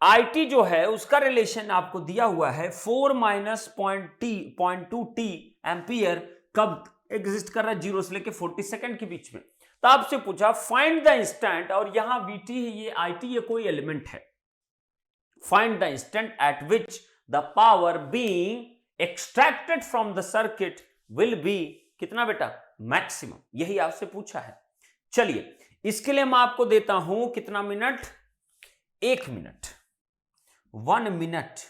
IT जो है उसका रिलेशन आपको दिया हुआ है 4 माइनस 0.2T एम्पियर, कब एग्जिस्ट कर रहा है, 0 से लेके 40 सेकंड के बीच में। तो आपसे पूछा फाइंड द इंस्टेंट, और यहां VT है, ये IT, ये कोई एलिमेंट है। Find the instant eight which the power being extracted from the circuit will be कितना बेटा, मैक्सिमम, यही आपसे पूछा है। चलिए इसके लिए मैं आपको देता हूं कितना minute, 1 minute, 1 minute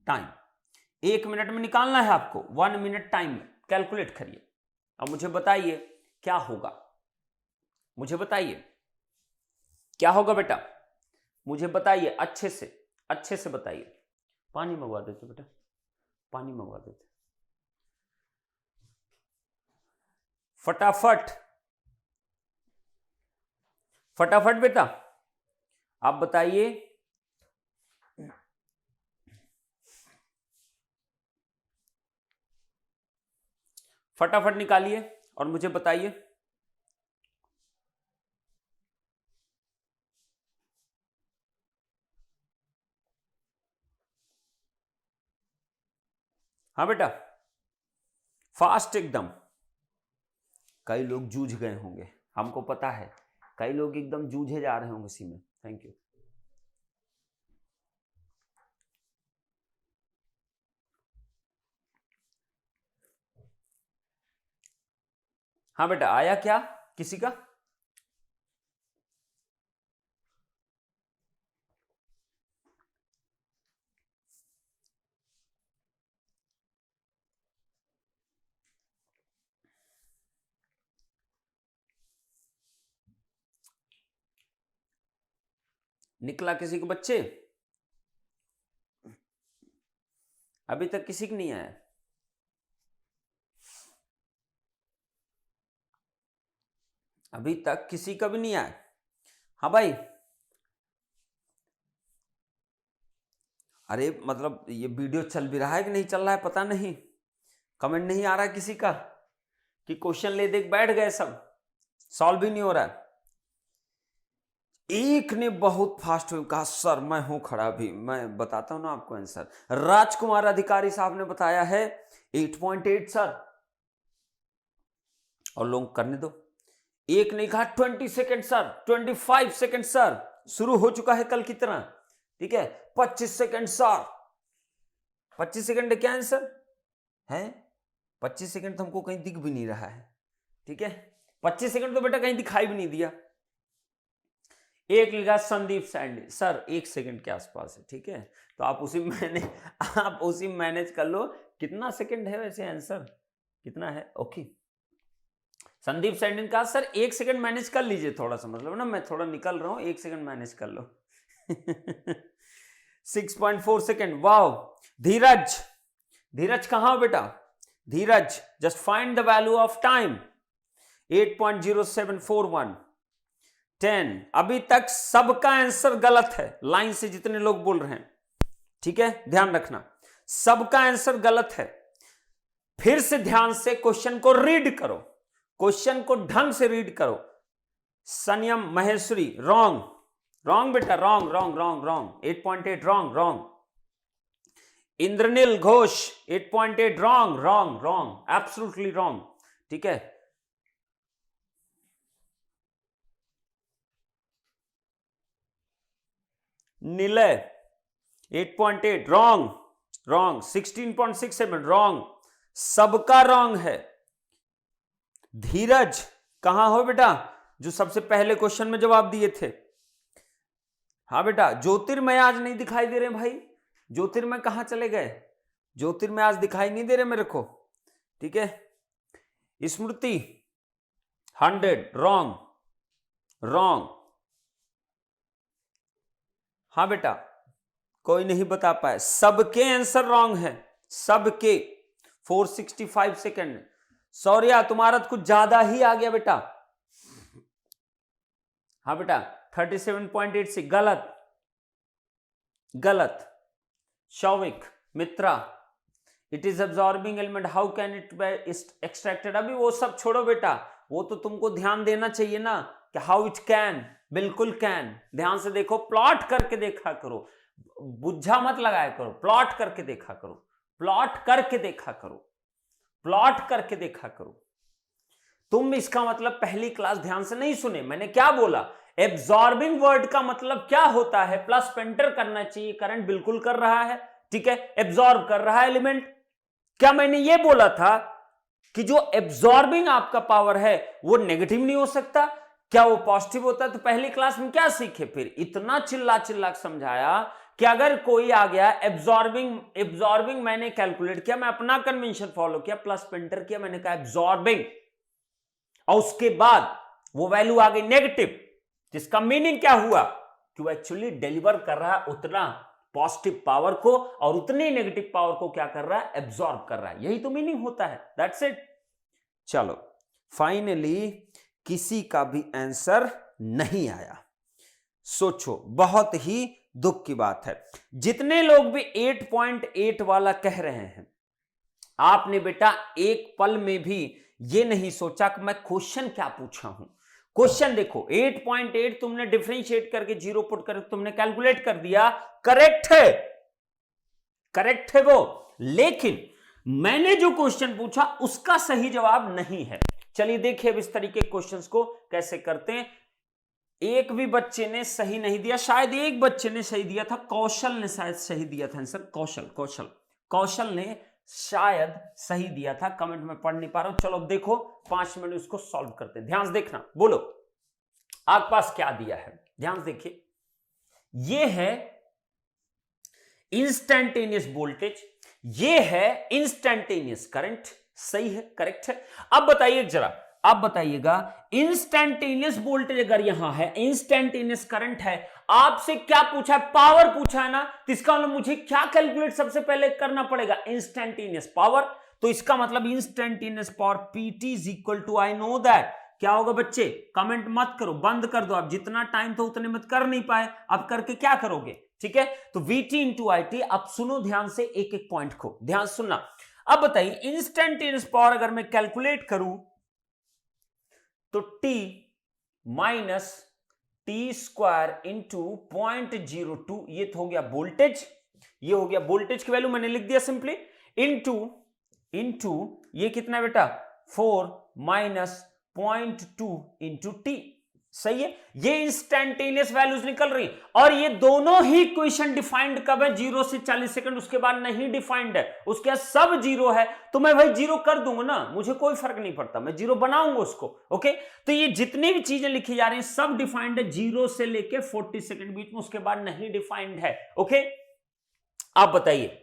time, 1 minute में निकालना है आपको, 1 मिनट टाइम में कैलकुलेट करिए। अब मुझे बताइए क्या होगा, मुझे बताइए क्या होगा बेटा, मुझे बताइए, अच्छे से बताइए। पानी मंगवा देते बेटा, पानी मंगवा देते, फटाफट बेटा आप बताइए। फटाफट निकालिए और मुझे बताइए। हाँ बेटा, फास्ट एकदम। कई लोग जूझ गए होंगे, हमको पता है, कई लोग एकदम जूझे जा रहे होंगे इसी में। Thank you. हाँ बेटा, आया क्या किसी का? निकला किसी के बच्चे? अभी तक किसी को नहीं आया? अभी तक किसी का भी नहीं आया? हाँ भाई, अरे मतलब ये वीडियो चल भी रहा है कि नहीं चल रहा है पता नहीं, कमेंट नहीं आ रहा है किसी का कि क्वेश्चन ले देख बैठ गए सब, सॉल्व भी नहीं हो रहा है। एक ने बहुत फास्ट में कहा सर मैं हूं खड़ा भी, मैं बताता हूं ना आपको आंसर। राजकुमार अधिकारी साहब ने बताया है 8.8 सर, और लोग करने दो। एक ने कहा 20 सेकेंड सर, 25 सेकेंड सर, शुरू हो चुका है कल की तरह, ठीक है। 25 सेकेंड सर, 25 सेकेंड क्या आंसर है? 25 सेकेंड तो हमको कहीं दिख भी नहीं रहा है, ठीक है। 25 सेकेंड तो बेटा कहीं दिखाई भी नहीं दिया। एक लिखा संदीप सैंडी, सर 1 सेकंड के आसपास है, ठीक है, तो आप उसी मैनेज कर लो। कितना सेकंड है वैसे आंसर कितना है? ओके, संदीप सैंडी ने कहा सर 1 सेकंड मैनेज कर लीजिए, थोड़ा सा मतलब ना मैं थोड़ा निकल रहा हूं, 1 सेकंड मैनेज कर लो। 6.4 सेकंड, वाओ। धीरज, धीरज कहां हो बेटा? Dheeraj, just find the value of time. 8.0741। 10। अभी तक सबका आंसर गलत है, लाइन से जितने लोग बोल रहे हैं, ठीक है, ध्यान रखना, सबका आंसर गलत है। फिर से ध्यान से क्वेश्चन को रीड करो, क्वेश्चन को ढंग से रीड करो। संयम महेश्वरी, रॉन्ग, रॉन्ग बेटा, wrong wrong wrong wrong. 8.8 wrong wrong. Indraneel Ghosh 8.8 wrong wrong wrong, absolutely wrong, ठीक है। Nilay 8.8 wrong wrong. 16.67 रॉन्ग, सबका रॉन्ग है। धीरज कहां हो बेटा, जो सबसे पहले क्वेश्चन में जवाब दिए थे? हाँ बेटा, ज्योतिर्मय आज नहीं दिखाई दे रहे भाई, ज्योतिर्मय कहां चले गए? ज्योतिर्मय आज दिखाई नहीं दे रहे मेरे को, ठीक है। स्मृति 100 रॉन्ग रॉन्ग। हाँ बेटा, कोई नहीं बता पाए, सबके आंसर रॉन्ग है, सबके। 465 सेकंड। सौर्या तुम्हारा तो कुछ ज्यादा ही आ गया बेटा। हाँ बेटा 37.86 गलत गलत। Shouvik Mitra, it is absorbing element, how can it be extracted? अभी वो सब छोड़ो बेटा, वो तो तुमको ध्यान देना चाहिए ना कि हाउ इट कैन, बिल्कुल कैन। ध्यान से देखो, प्लॉट करके देखा करो, बुझा मत लगाया करो, प्लॉट करके देखा करो, प्लॉट करके देखा करो, प्लॉट करके देखा करो। तुम इसका मतलब पहली क्लास ध्यान से नहीं सुने। मैंने क्या बोला? एब्जॉर्बिंग वर्ड का मतलब क्या होता है? प्लस पेंटर करना चाहिए, करंट बिल्कुल कर रहा है, ठीक है, एब्जॉर्ब कर रहा है एलिमेंट। क्या मैंने ये बोला था कि जो एब्जॉर्बिंग आपका पावर है वो नेगेटिव नहीं हो सकता? क्या वो पॉजिटिव होता है? तो पहली क्लास में क्या सीखे? फिर इतना चिल्ला चिल्ला समझाया कि अगर कोई आ गया एब्जॉर्बिंग मैंने कैलकुलेट किया, मैं अपना कन्वेंशन फॉलो किया, प्लस पेंटर किया, मैंने कहा एब्जॉर्बिंग, और उसके बाद वो वैल्यू आ गई नेगेटिव, जिसका मीनिंग क्या हुआ कि वो एक्चुअली डिलीवर कर रहा है उतना पॉजिटिव पावर को और उतनी नेगेटिव पावर को क्या कर रहा है? एब्जॉर्ब कर रहा है। यही तो मीनिंग होता है, दैट्स इट। चलो फाइनली किसी का भी आंसर नहीं आया। सोचो, बहुत ही दुख की बात है। जितने लोग भी 8.8 वाला कह रहे हैं, आपने बेटा एक पल में भी ये नहीं सोचा कि मैं क्वेश्चन क्या पूछा हूं। क्वेश्चन देखो, 8.8 तुमने डिफरेंशिएट करके 0 पुट करके तुमने कैलकुलेट कर दिया, करेक्ट है, करेक्ट है वो, लेकिन मैंने जो क्वेश्चन पूछा उसका सही जवाब नहीं है। चलिए देखिए अब इस तरीके के क्वेश्चंस को कैसे करते हैं। एक भी बच्चे ने सही नहीं दिया, शायद एक बच्चे ने सही दिया था, कौशल ने शायद सही दिया था आंसर, कौशल ने शायद सही दिया था, कमेंट में पढ़ नहीं पा रहा हूं। चलो अब देखो 5 मिनट उसको सॉल्व करते हैं, ध्यान से देखना, बोलो आपके पास क्या दिया है, ध्यान से देखिए। ये है इंस्टैंटेनियस वोल्टेज, ये है इंस्टैंटेनियस करंट, सही है, करेक्ट है। अब बताइए जरा, आप बताइएगा इंस्टैंटेनियस वोल्टेज अगर यहां है, इंस्टैंटेनियस करंट है, आपसे क्या पूछा है? पावर पूछा है ना, तो इसका मतलब मुझे क्या कैलकुलेट सबसे पहले करना पड़ेगा? Instantaneous power. तो इसका मतलब instantaneous power PT is equal to, I know that, क्या होगा बच्चे? कमेंट मत करो, बंद कर दो आप, जितना टाइम तो उतने मत कर नहीं पाए, अब करके क्या करोगे, ठीक है। तो वीटी इंटू आई टी। अब सुनो ध्यान से, एक एक पॉइंट को ध्यान सुनना। अब बताइए इंस्टैंटेनियस पावर अगर मैं कैलकुलेट करूं तो T minus T square into 0.02, ये तो हो गया वोल्टेज, ये हो गया वोल्टेज की वैल्यू, मैंने लिख दिया सिंपली, इंटू ये कितना बेटा? 4 माइनस 0.2 इंटू टी, सही है, ये इंस्टैंटेनियस वैल्यूज निकल रही और ये दोनों ही इक्वेशन डिफाइंड कब है, 0 से 40 सेकंड, उसके बाद नहीं डिफाइंड है, उसके बाद सब 0 है, तो मैं भाई 0 कर दूंगा ना, मुझे कोई फर्क नहीं पड़ता, मैं 0 बनाऊंगा उसको। ओके, तो ये जितनी भी चीजें लिखी जा रही हैं सब डिफाइंड है 0 से लेके 40 सेकंड बीच में, उसके बाद नहीं डिफाइंड है। ओके, आप बताइए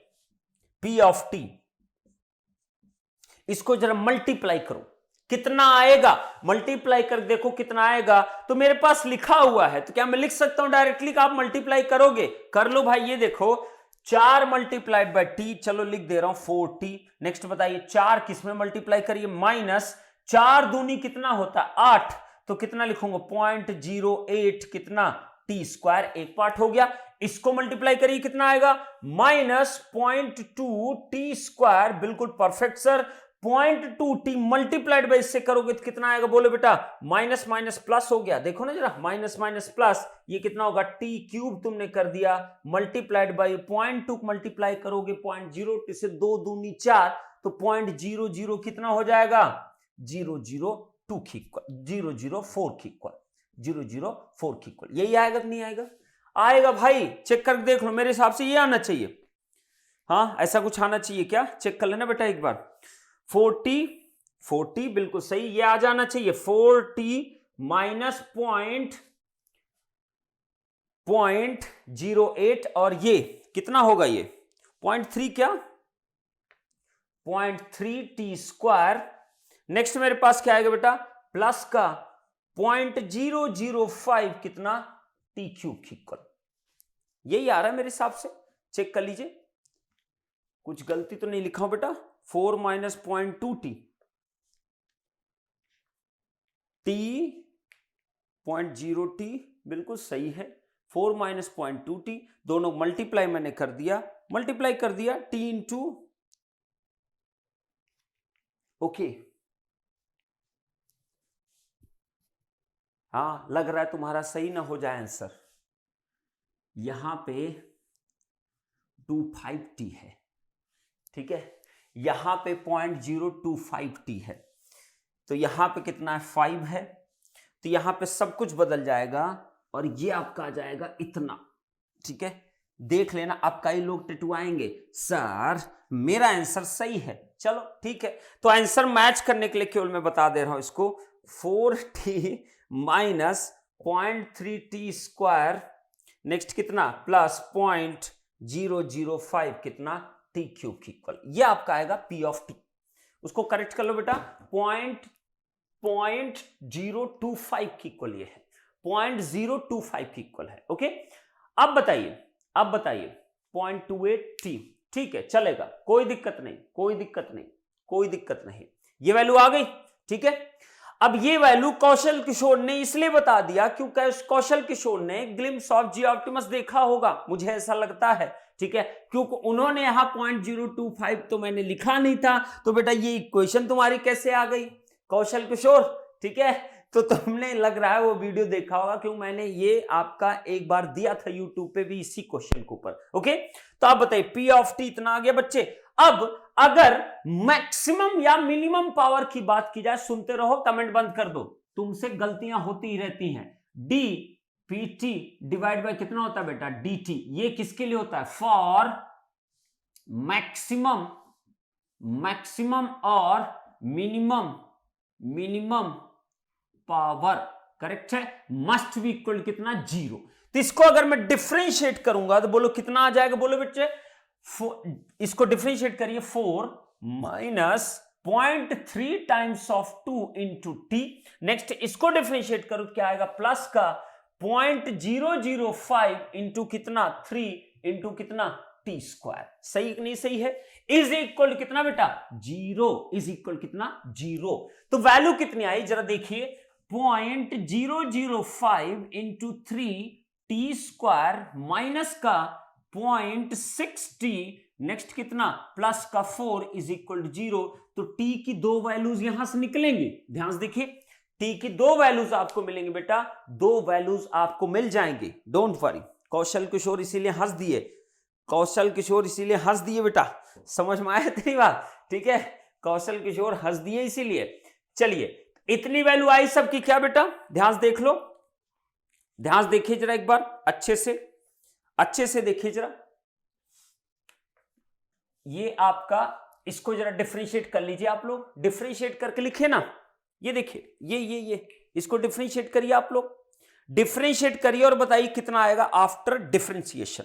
P ऑफ T, इसको जरा मल्टीप्लाई करो, कितना आएगा, मल्टीप्लाई कर देखो कितना आएगा। तो मेरे पास लिखा हुआ है, तो क्या मैं लिख सकता हूं डायरेक्टली का आप मल्टीप्लाई करोगे, कर लो भाई। ये देखो 4 मल्टीप्लाइड बाय टी, चलो लिख दे रहा हूं 4t। नेक्स्ट बताइए 4 किस में मल्टीप्लाई करिए, माइनस 4 दूनी कितना होता है 8, तो कितना लिखूंगा 0.08 कितना टी स्क्वायर, एक पार्ट हो गया। इसको मल्टीप्लाई करिए कितना आएगा, माइनस 0.2 टी स्क्वायर, बिल्कुल perfect sir. 0.2 T multiplied by इससे करोगे तो कितना आएगा, बोलो बेटा, माइनस माइनस प्लस हो गया, देखो ना जरा, माइनस माइनस प्लस, ये कितना होगा टी क्यूब तुमने कर दिया, मल्टीप्लाइड बाई 0.2 मल्टीप्लाई करोगे 0.0 से 2 दूनी 4, तो 0.00 कितना हो जाएगा, 004 की इक्वल, 004 की इक्वल, 004 की इक्वल। यही आएगा कि नहीं आएगा, आएगा भाई, चेक करके देख लो, मेरे हिसाब से ये आना चाहिए। हाँ, ऐसा कुछ आना चाहिए क्या, चेक कर लेना बेटा एक बार। 40 बिल्कुल सही, ये आ जाना चाहिए 4t माइनस 0.08 और ये कितना होगा, ये 0.3 क्या 0.3t स्क्वायर। नेक्स्ट मेरे पास क्या आएगा बेटा, प्लस का 0.005 कितना टी क्यूब की इक्वल, यही आ रहा है मेरे हिसाब से, चेक कर लीजिए कुछ गलती तो नहीं लिखा हूं बेटा। 4 माइनस 0.2t, t 0.0t बिल्कुल सही है, 4 माइनस 0.2t, दोनों मल्टीप्लाई मैंने कर दिया, t इंटू, ओके। हाँ, लग रहा है तुम्हारा सही ना हो जाए आंसर, यहां पे 25t है, ठीक है, यहां पे 0.025t है, तो यहां पे कितना है 5 है, तो यहां पे सब कुछ बदल जाएगा और ये आपका आ जाएगा इतना, ठीक है, देख लेना। अब कई लोग टिटवाएंगे सर मेरा आंसर सही है, चलो ठीक है, तो आंसर मैच करने के लिए केवल मैं बता दे रहा हूं इसको, 4t minus 0.3t square, next कितना प्लस 0.005 कितना टी क्यूब की इक्वल, ये आपका आएगा P ऑफ T। उसको करेक्ट कर लो बेटा, 0.025 की इक्वल ये है, 0.025 की इक्वल है। ओके, अब बताइए 0.28t, ठीक है, चलेगा, कोई दिक्कत नहीं, ये वैल्यू आ गई, ठीक है। अब ये वैल्यू कौशल किशोर ने इसलिए बता दिया क्योंकि कौशल किशोर ने ग्लिम्स ऑफ जी ऑप्टिमस देखा होगा, मुझे ऐसा लगता है, ठीक है, क्योंकि उन्होंने यहां 0.025 तो मैंने लिखा नहीं था, तो बेटा ये इक्वेशन तुम्हारी कैसे आ गई कौशल किशोर, ठीक है, तो तुमने लग रहा है वो वीडियो देखा होगा, क्यों मैंने ये आपका एक बार दिया था यूट्यूब पे भी इसी क्वेश्चन के ऊपर। ओके, तो आप बताइए P ऑफ T इतना आ गया बच्चे। अब अगर मैक्सिमम या मिनिमम पावर की बात की जाए, सुनते रहो, कमेंट बंद कर दो, तुमसे गलतियां होती ही रहती हैं। D P T divide by कितना होता है बेटा, डी टी, ये किसके लिए होता है, फॉर मैक्सिमम और मिनिमम पावर, करेक्ट है, मस्ट बी इक्वल कितना 0। तो इसको अगर मैं डिफरेंशिएट करूंगा तो बोलो कितना आ जाएगा, बोलो बच्चे, इसको डिफरेंशिएट करिए, 4 minus 0.3 times of 2 into T. Next इसको डिफरेंशिएट करो क्या आएगा, प्लस का 0.005 इंटू कितना 3 इंटू कितना टी स्क्वायर, सही नहीं सही है, इज इक्वल कितना बेटा 0, इज इक्वल कितना 0। तो वैल्यू कितनी आई जरा देखिए, 0.005 इंटू 3 टी स्क्वायर माइनस का 0.6t, नेक्स्ट कितना प्लस का 4 इज इक्वल 0। तो t की दो वैल्यूज यहां से निकलेंगी, ध्यान से देखिए, t की दो वैल्यूज आपको मिलेंगे बेटा, दो वैल्यूज आपको मिल जाएंगे, डोंट वरी। कौशल किशोर इसीलिए हंस दिए, बेटा, समझ में आया तेरी बात, ठीक है, कौशल किशोर हंस दिए इसीलिए। चलिए, इतनी वैल्यू आई सबकी क्या बेटा, ध्यान से देख लो, ध्यान से देखिए जरा एक बार, अच्छे से देखिए जरा। ये आपका, इसको जरा डिफरेंशिएट कर लीजिए आप लोग, डिफरेंशिएट करके लिखे ना, ये देखिए ये इसको डिफरेंशिएट करिए आप लोग, डिफरेंशिएट करिए और बताइए कितना आएगा आफ्टर डिफरेंशिएशन।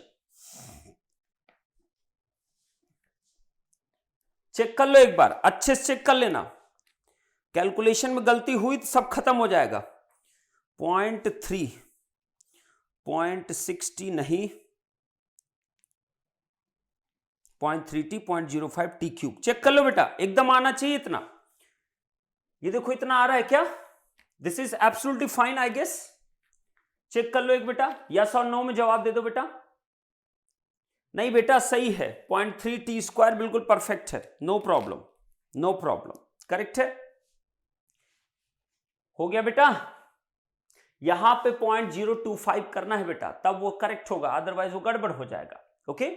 चेक कर लो एक बार, अच्छे से चेक कर लेना, कैलकुलेशन में गलती हुई तो सब खत्म हो जाएगा। 0.3 0.60 नहीं, 0.30 0.05 टी क्यूब। चेक कर लो बेटा, एकदम आना चाहिए इतना। ये देखो इतना आ रहा है क्या? This is absolutely fine I guess. Check कर लो एक बेटा, यस और नो में जवाब दे दो बेटा। नहीं बेटा सही है, 0.3 टी स्क्वायर बिल्कुल परफेक्ट है, no problem, no problem, correct है। हो गया बेटा, यहां पे 0.025 करना है बेटा, तब वो करेक्ट होगा, अदरवाइज वो गड़बड़ हो जाएगा। ओके,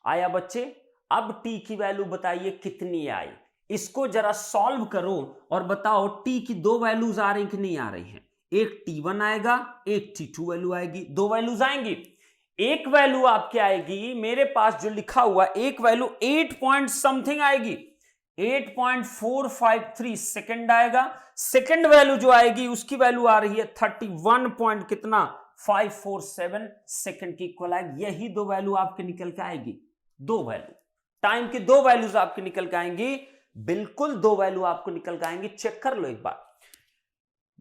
आया बच्चे? अब टी की वैल्यू बताइए कितनी आई, इसको जरा सॉल्व करो और बताओ टी की दो वैल्यूज आ रही कि नहीं आ रही हैं। एक T1 आएगा, एक T2 वैल्यू आएगी, दो वैल्यूज आएंगी। एक वैल्यू आपके आएगी, मेरे पास जो लिखा हुआ एक वैल्यू 8 पॉइंट समथिंग आएगी, 8.453 सेकंड आएगा। सेकंड वैल्यू जो आएगी उसकी वैल्यू आ रही है 31 पॉइंट कितना 547 सेकंड की इक्वल आएगी। यही दो वैल्यू आपके निकल के आएगी, दो वैल्यू, टाइम की दो वैल्यूज आपके निकल के आएंगी, बिल्कुल दो वैल्यू आपको निकल के आएंगी। चेक कर लो एक बार,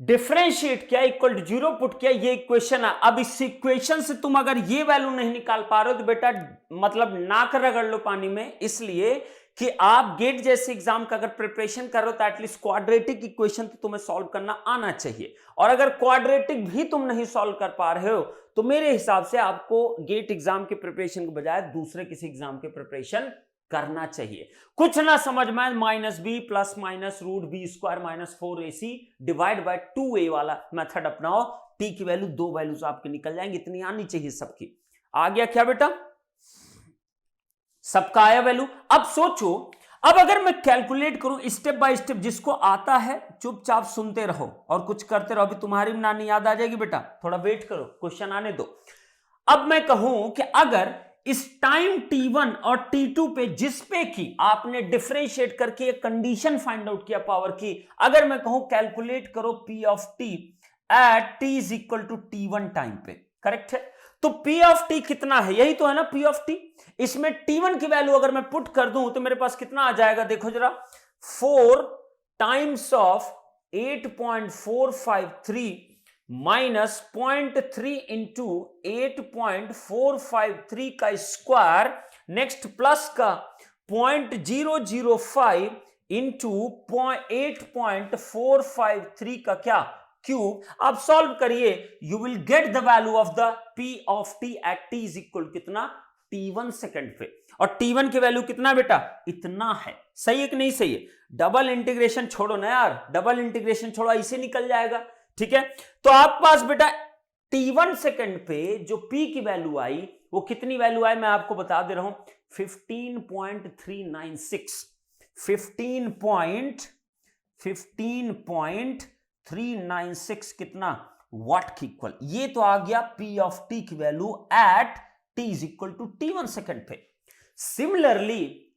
डिफरेंशिएट किया, इक्वल टू 0 पुट किया, ये इक्वेशन है। अब इस इक्वेशन से तुम अगर ये वैल्यू नहीं निकाल पा रहे हो तो बेटा मतलब नाक रगड़ लो पानी में, इसलिए कि आप गेट जैसे एग्जाम का अगर प्रिपरेशन कर रहे हो तो एटलीस्ट क्वाड्रेटिक इक्वेशन तो तुम्हें सॉल्व करना आना चाहिए। और अगर क्वाड्रेटिक भी तुम नहीं सॉल्व कर पा रहे हो तो मेरे हिसाब से आपको गेट एग्जाम के प्रिपरेशन के बजाय दूसरे किसी एग्जाम के प्रिपरेशन करना चाहिए। कुछ ना समझ में -b plus minus root B square minus 4ac divide by 2a वाला मेथड अपनाओ, टी की वैल्यू दो वैल्यूज आपके निकल जाएंगे, इतनी आनी चाहिए सबकी। आ गया क्या बेटा? सबका आया वैल्यू। अब सोचो, अब अगर मैं कैलकुलेट करूं स्टेप बाय स्टेप, जिसको आता है चुपचाप सुनते रहो और कुछ करते रहो, अभी तुम्हारी नानी याद आ जाएगी बेटा, थोड़ा वेट करो, क्वेश्चन आने दो। अब मैं कहूं कि अगर इस टाइम T1 और T2 पे जिस पे की आपने डिफरेंशिएट करके एक कंडीशन फाइंड आउट किया पावर की, अगर मैं कहूं कैलकुलेट करो P of T at T is equal to T1 time पे, करेक्ट है? तो P ऑफ T कितना है, यही तो है ना P ऑफ T। इसमें T1 की वैल्यू अगर मैं पुट कर दूं तो मेरे पास कितना आ जाएगा, देखो जरा, 4 टाइम्स ऑफ 8.453 माइनस 0.3 इंटू 8.453 का स्क्वायर, नेक्स्ट प्लस का 0.005 इंटू 8.453 का क्या क्यूब। आप सॉल्व करिए, you will get the value of the P of T at T is equal कितना T1 सेकंड पे। और T1 की वैल्यू कितना बेटा, इतना है। सही है कि नहीं सही है? डबल इंटीग्रेशन छोड़ो ना यार, डबल इंटीग्रेशन छोड़ो, ऐसे निकल जाएगा, ठीक है? तो आप पास बेटा T1 सेकंड पे जो P की वैल्यू आई वो कितनी वैल्यू आई मैं आपको बता दे रहा हूं, 15.396 15.396 कितना वाट की इक्वल। ये तो आ गया P ऑफ T की value at T is equal to T1 second पे। सिमिलरली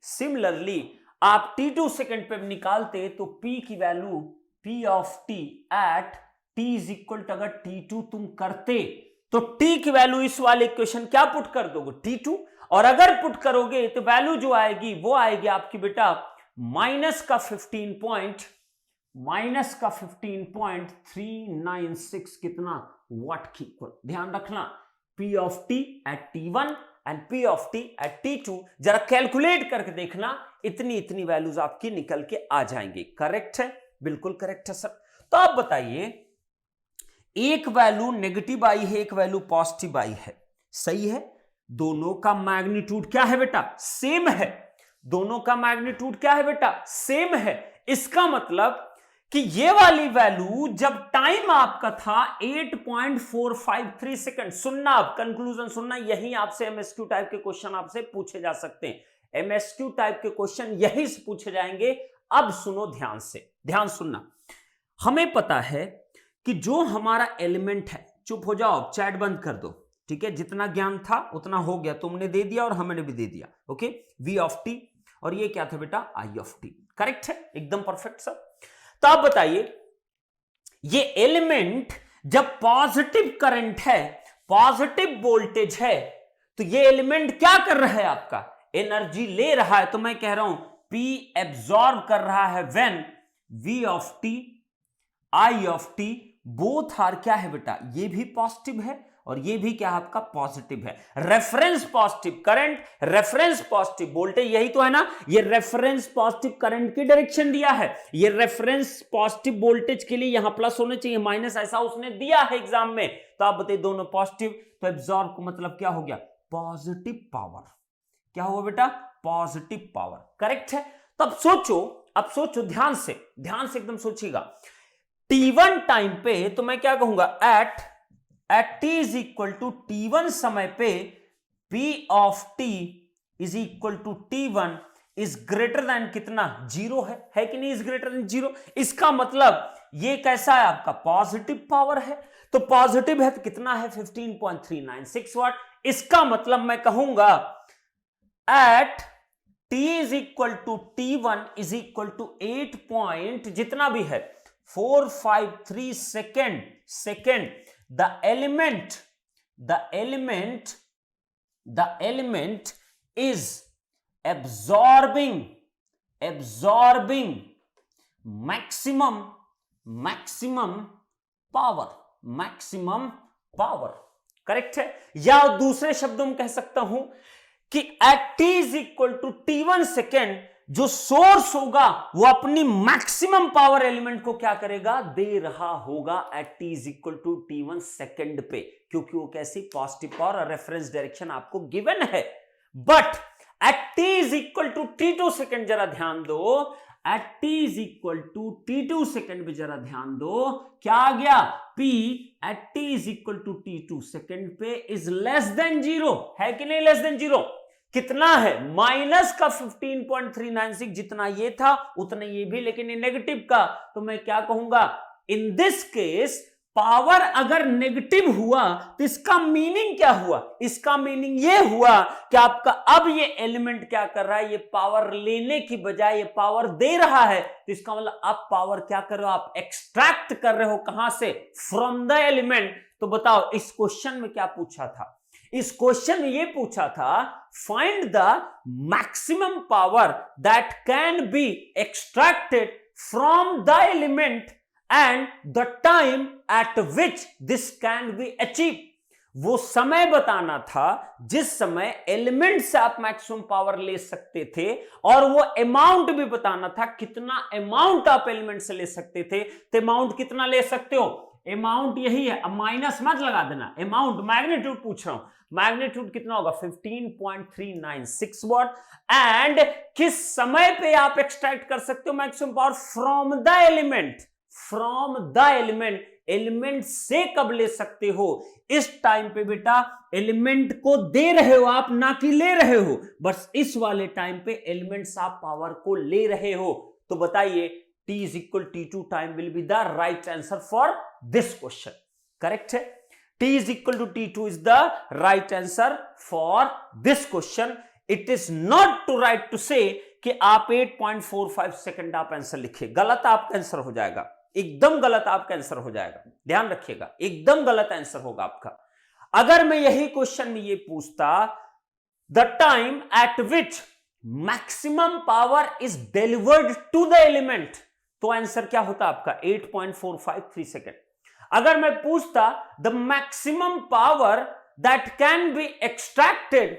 आप T2 सेकंड पे निकालते तो P की value P of T at T is equal to, अगर T2 तुम करते तो T की वैल्यू इस वाले इक्वेशन क्या पुट कर दोगे, T2, और अगर पुट करोगे तो वैल्यू जो आएगी वो आएगी आपकी बेटा माइनस का 15.396 कितना वाट की इक्वल। ध्यान रखना, P of T at T1 and P of T at T2 जरा कैलकुलेट करके देखना, इतनी वैल्यूज आपकी निकल के आ जाएंगी। करेक्ट है, बिल्कुल करेक्ट है सर। तो आप बताइए, एक वैल्यू नेगेटिव आई है, एक वैल्यू पॉजिटिव आई है, सही है? दोनों का मैग्नीट्यूड क्या है बेटा, सेम है। दोनों का मैग्नीट्यूड क्या है बेटा, सेम है। इसका मतलब कि ये वाली वैल्यू जब टाइम आपका था 8.453 सेकंड, सुनना अब कंक्लूजन सुनना, यही आपसे एमएसक्यू टाइप के क्वेश्चन आपसे पूछे जा सकते हैं, एमएसक्यू टाइप के क्वेश्चन यहीं से पूछे जाएंगे। अब सुनो ध्यान से, ध्यान सुनना। हमें पता है कि जो हमारा एलिमेंट है, चुप हो जाओ, चैट बंद कर दो, ठीक है। जितना ज्ञान था उतना हो गया, तुमने दे दिया और हमने भी दे दिया, ओके। v ऑफ टी और ये क्या था बेटा, i ऑफ टी, करेक्ट है, एकदम परफेक्ट सर। तो आप बताइए, ये एलिमेंट जब पॉजिटिव करंट है, पॉजिटिव वोल्टेज है, तो ये एलिमेंट क्या कर रहा है, आपका एनर्जी ले रहा है। तो मैं कह रहा हूं P एब्जॉर्ब कर रहा है when V of T, I of T both are क्या है बेटा, ये भी पॉजिटिव है और ये भी क्या है आपका पॉजिटिव है। Reference positive current, reference positive voltage, यही तो है ना, ये रेफरेंस पॉजिटिव करंट की डायरेक्शन दिया है। ये रेफरेंस पॉजिटिव वोल्टेज के लिए यहां प्लस होने चाहिए, माइनस ऐसा उसने दिया है एग्जाम में। तो आप बताइए दोनों पॉजिटिव, तो एब्जॉर्ब को मतलब क्या हो गया, पॉजिटिव पावर। क्या हुआ बेटा, पॉजिटिव पावर, करेक्ट है। तो अब सोचो, अब सोचो ध्यान से एकदम सोचिएगा। T1 टाइम पे तो मैं क्या कहूंगा, at t is equal to T1 समय पे P of t is equal to T1 is greater than कितना, जीरो है कि नहीं, इज ग्रेटर देन जीरो। इसका मतलब ये कैसा है आपका, पॉजिटिव पावर है। तो पॉजिटिव है तो कितना है, 15.396 वाट। इसका मतलब मैं कहूंगा at t is equal to T1 is equal to 8 point जितना भी है 453 second, the element is absorbing maximum power, correct है। या दूसरे शब्दों में कह सकता हूं कि at t is equal to T1 second जो सोर्स होगा वो अपनी मैक्सिमम पावर एलिमेंट को क्या करेगा, दे रहा होगा at t is equal to T1 second पे, क्योंकि वो कैसी पॉजिटिव पावर और रेफरेंस डायरेक्शन आपको गिवन है। But at t is equal to T2 second, जरा ध्यान दो, at t is equal to T2 second पे जरा ध्यान दो, क्या आ गया, P at t is equal to T2 second पे इज लेस देन जीरो, है कि नहीं, लेस देन जीरो। कितना है, माइनस का 15.396, जितना ये था उतना ये भी, लेकिन ये नेगेटिव का। तो मैं क्या कहूंगा, इन दिस केस पावर अगर नेगेटिव हुआ तो इसका मीनिंग क्या हुआ, इसका मीनिंग ये हुआ कि आपका अब ये एलिमेंट क्या कर रहा है, ये पावर लेने की बजाय ये पावर दे रहा है। तो इसका मतलब आप पावर क्या कर रहे हो, आप एक्सट्रैक्ट कर रहे हो, कहां से, फ्रॉम द एलिमेंट। तो बताओ इस क्वेश्चन में क्या पूछा था, इस क्वेश्चन में ये पूछा था, find the maximum power that can be extracted from the element and the time at which this can be achieve. वो समय बताना था जिस समय एलिमेंट से आप मैक्सिमम पावर ले सकते थे, और वो अमाउंट भी बताना था, कितना अमाउंट आप एलिमेंट से ले सकते थे। तो अमाउंट कितना ले सकते हो, अमाउंट यही है, अब माइनस मत लगा देना, अमाउंट मैग्नीट्यूड पूछ रहा हूं, मैग्नीट्यूड कितना होगा 15.396 वॉट। एंड किस समय पे आप एक्सट्रैक्ट कर सकते हो maximum power, from the element, from the element, element से कब ले सकते हो, इस टाइम पे बेटा एलिमेंट को दे रहे हो आप, ना कि ले रहे हो, बस इस वाले टाइम पे एलिमेंट से आप पावर को ले रहे हो। तो बताइए t is equal T2 time will be the right answer for this question, correct है, t is equal to T2 is the right answer for this question. It is not to right to say कि आप 8.45 second आप answer लिखिए, गलत आपका answer हो जाएगा, एकदम गलत आपका आंसर हो जाएगा, ध्यान रखिएगा, एकदम गलत आंसर होगा आपका। अगर मैं यही क्वेश्चन में ये पूछता, the time at which maximum power is delivered to the element, तो आंसर क्या होता आपका 8.453 सेकेंड। अगर मैं पूछता the maximum power that can be extracted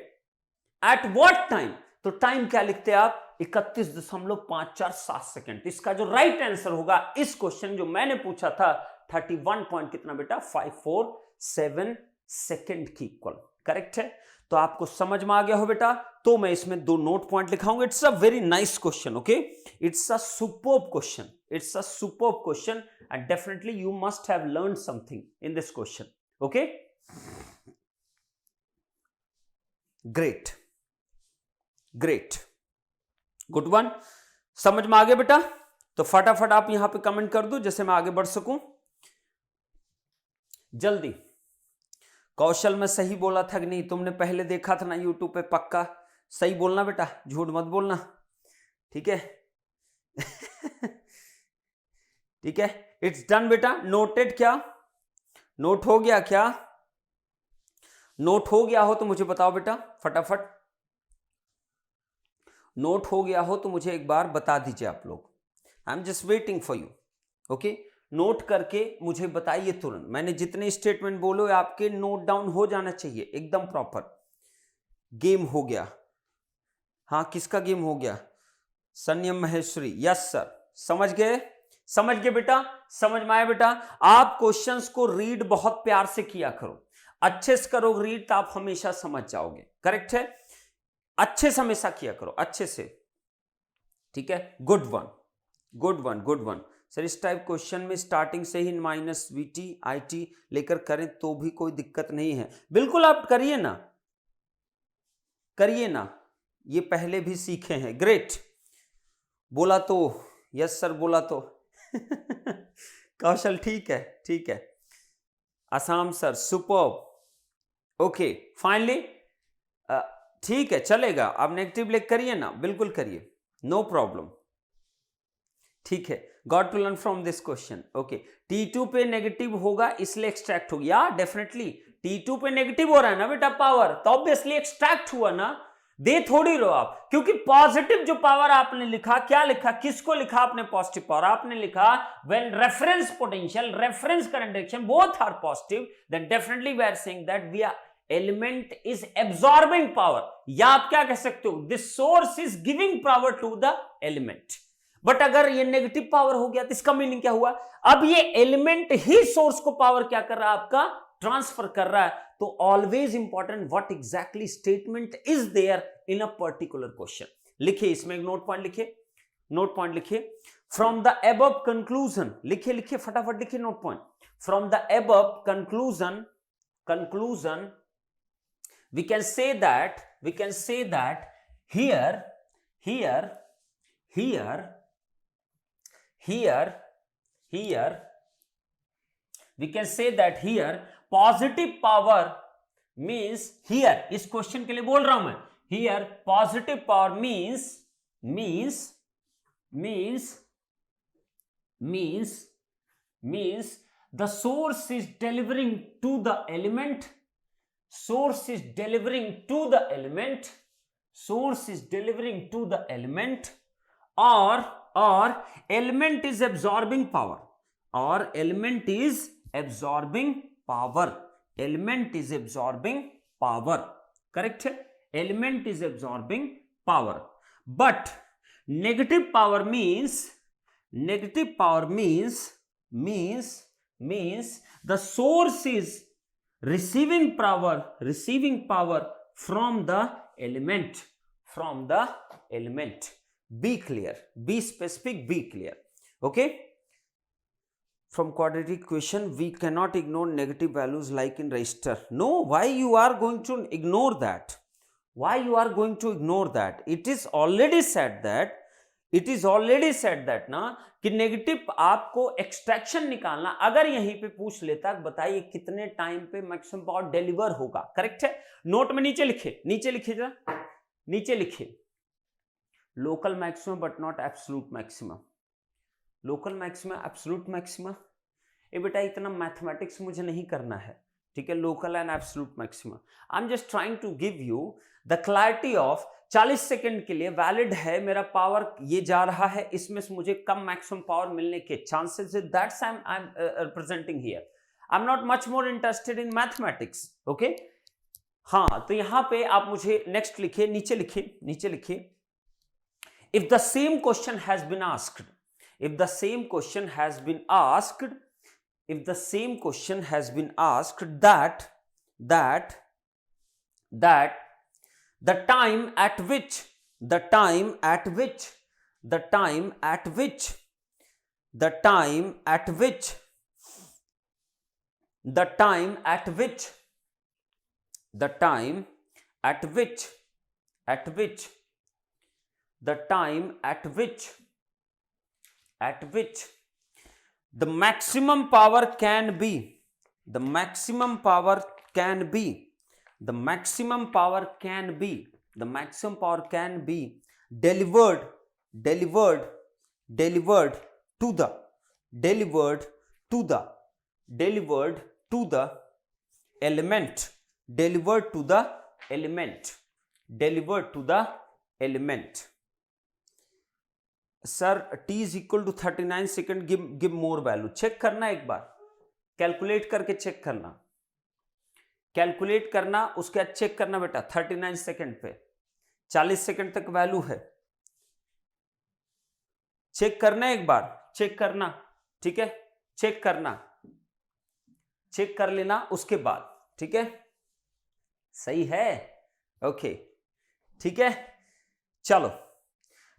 at what time, तो टाइम क्या लिखते हैं आप 31.547 सेकेंड। इसका जो राइट आंसर होगा इस क्वेश्चन जो मैंने पूछा था 31 पॉइंट कितना बेटा 547 सेकेंड की इक्वल, करेक्ट है। तो आपको समझ में आ गया हो बेटा, तो मैं इसमें 2 नोट पॉइंट लिखाऊंगा। It's a very nice question, okay, it's a superb question, it's a superb question and definitely you must have learned something in this question, okay, great great, good one. समझ में आ गया बेटा, तो फटाफट आप यहां पे कमेंट कर दो जैसे मैं आगे बढ़ सकूं जल्दी। कौशल में सही बोला था कि नहीं? तुमने पहले देखा था ना यूट्यूब पे? पक्का सही बोलना बेटा, झूठ मत बोलना, ठीक है? ठीक है, इट्स डन बेटा। नोटेड क्या? नोट हो गया क्या? नोट हो गया हो तो मुझे बताओ बेटा फटाफट। नोट हो गया हो तो मुझे एक बार बता दीजिए आप लोग। आई am just waiting for you. Okay, note करके मुझे बताइए तुरंत। मैंने जितने स्टेटमेंट बोले आपके नोट डाउन हो जाना चाहिए एकदम प्रॉपर। गेम हो गया। हाँ, किसका गेम हो गया? संयम महेश्वरी, यस सर। समझ गए? समझ गए बेटा? समझ में आया बेटा? आप क्वेश्चंस को रीड बहुत प्यार से किया करो, अच्छे से करो रीड तो आप हमेशा समझ जाओगे। करेक्ट है? अच्छे से हमेशा किया करो, अच्छे से, ठीक है? Good one, good one, good one. Sir इस टाइप क्वेश्चन में स्टार्टिंग से ही माइनस वीटी आईटी लेकर करें तो भी कोई दिक्कत नहीं है। बिल्कुल आप करिए ना, करिए ना, ये पहले भी सीखे हैं। ग्रेट, बोला तो, यस सर बोला तो। कौशल ठीक है, ठीक है। Assam sir superb. Okay finally ठीक है, चलेगा। आप नेगेटिव लेक करिए ना, बिल्कुल करिए, नो प्रॉब्लम, ठीक है। Got to learn from this question. Okay, T2 पे नेगेटिव होगा इसलिए एक्सट्रैक्ट हो गया। डेफिनेटली T2 पे नेगेटिव हो रहा है ना बेटा पावर, तो ऑब्वियसली एक्सट्रैक्ट हुआ ना, दे थोड़ी रहो आप। क्योंकि पॉजिटिव जो पावर आपने लिखा, क्या लिखा, किसको लिखा आपने? पॉजिटिव पावर आपने लिखा। When reference potential, reference current direction both are positive, then definitely we are saying that we are element is absorbing power, या आप क्या कह सकते हो, this source is giving power to the element. But अगर ये नेगेटिव पावर हो गया तो इसका मीनिंग क्या हुआ? अब ये एलिमेंट ही सोर्स को पावर क्या कर रहा है? आपका ट्रांसफर कर रहा है। तो always important what exactly statement is there in a particular question. लिखिए, इसमें एक नोट पॉइंट लिखिए, नोट पॉइंट लिखिए। फ्रॉम द अबव कंक्लूजन, लिखिए लिखिए फटाफट लिखिए note point. From the above conclusion, conclusion we can say that here we can say that here positive power means, here इस क्वेश्चन के लिए बोल रहा हूं मैं, here positive power means the source is delivering to the element, source is delivering to the element, source is delivering to the element, or element is absorbing power, or element is absorbing power, element is absorbing power, correct है? element is absorbing power. But negative power means the source is receiving power from the element, be clear, be specific, be clear. Okay, from quadratic equation we cannot ignore negative values like in resistor. No, why you are going to ignore that? Why you are going to ignore that? It is already said that ना कि negative आपको extraction निकालना। अगर यहीं पे पूछ लेता बताइए कितने टाइम पे मैक्सिमम पावर डिलीवर होगा, करेक्ट है? नोट में नीचे लिखे, नीचे लिखिए जरा, नीचे लिखिए, local maximum but not absolute maximum, local maximum absolute maximum. ये बेटा इतना मैथमेटिक्स मुझे नहीं करना है, ठीक है? Local and absolute maximum, I am just trying to give you the clarity of 40 second के लिए वैलिड है मेरा पावर, ये जा रहा है, इसमें से मुझे कम मैक्सिमम पावर मिलने के चांसेस है, that's I am representing here. I am not much more interested in mathematics. Okay, हाँ, तो यहां पे आप मुझे नेक्स्ट लिखिए, नीचे लिखिए, नीचे लिखिए। If the same question has been asked, if the same question has been asked, if the same question has been asked that the time at which the time at which the time at which the time at which the time at which the time at which at which the time at which the maximum power can be, the maximum power can be, the maximum power can be, the maximum power can be delivered to the element. Sir t is equal to 39 second, give more value. Check करना एक बार, calculate करके check करना, उसके बाद check करना बेटा. 39 second पे 40 second तक वैल्यू है. चेक करना एक बार, चेक करना, ठीक है, चेक कर लेना उसके बाद, ठीक है, सही है, ओके, ठीक है. चलो,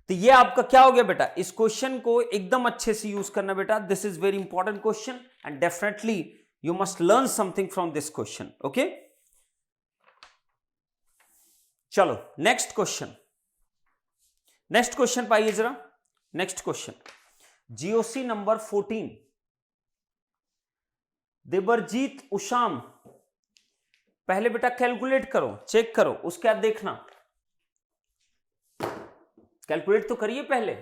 तो ये आपका क्या हो गया बेटा, इस क्वेश्चन को एकदम अच्छे से यूज करना बेटा. This is very important question and definitely you must learn something from this question. Okay, चलो नेक्स्ट क्वेश्चन पाइए जरा. Next question GOC number 14. देवरजीत उशाम, पहले बेटा कैलकुलेट करो, चेक करो, उसके बाद देखना. कैलकुलेट तो करिए पहले.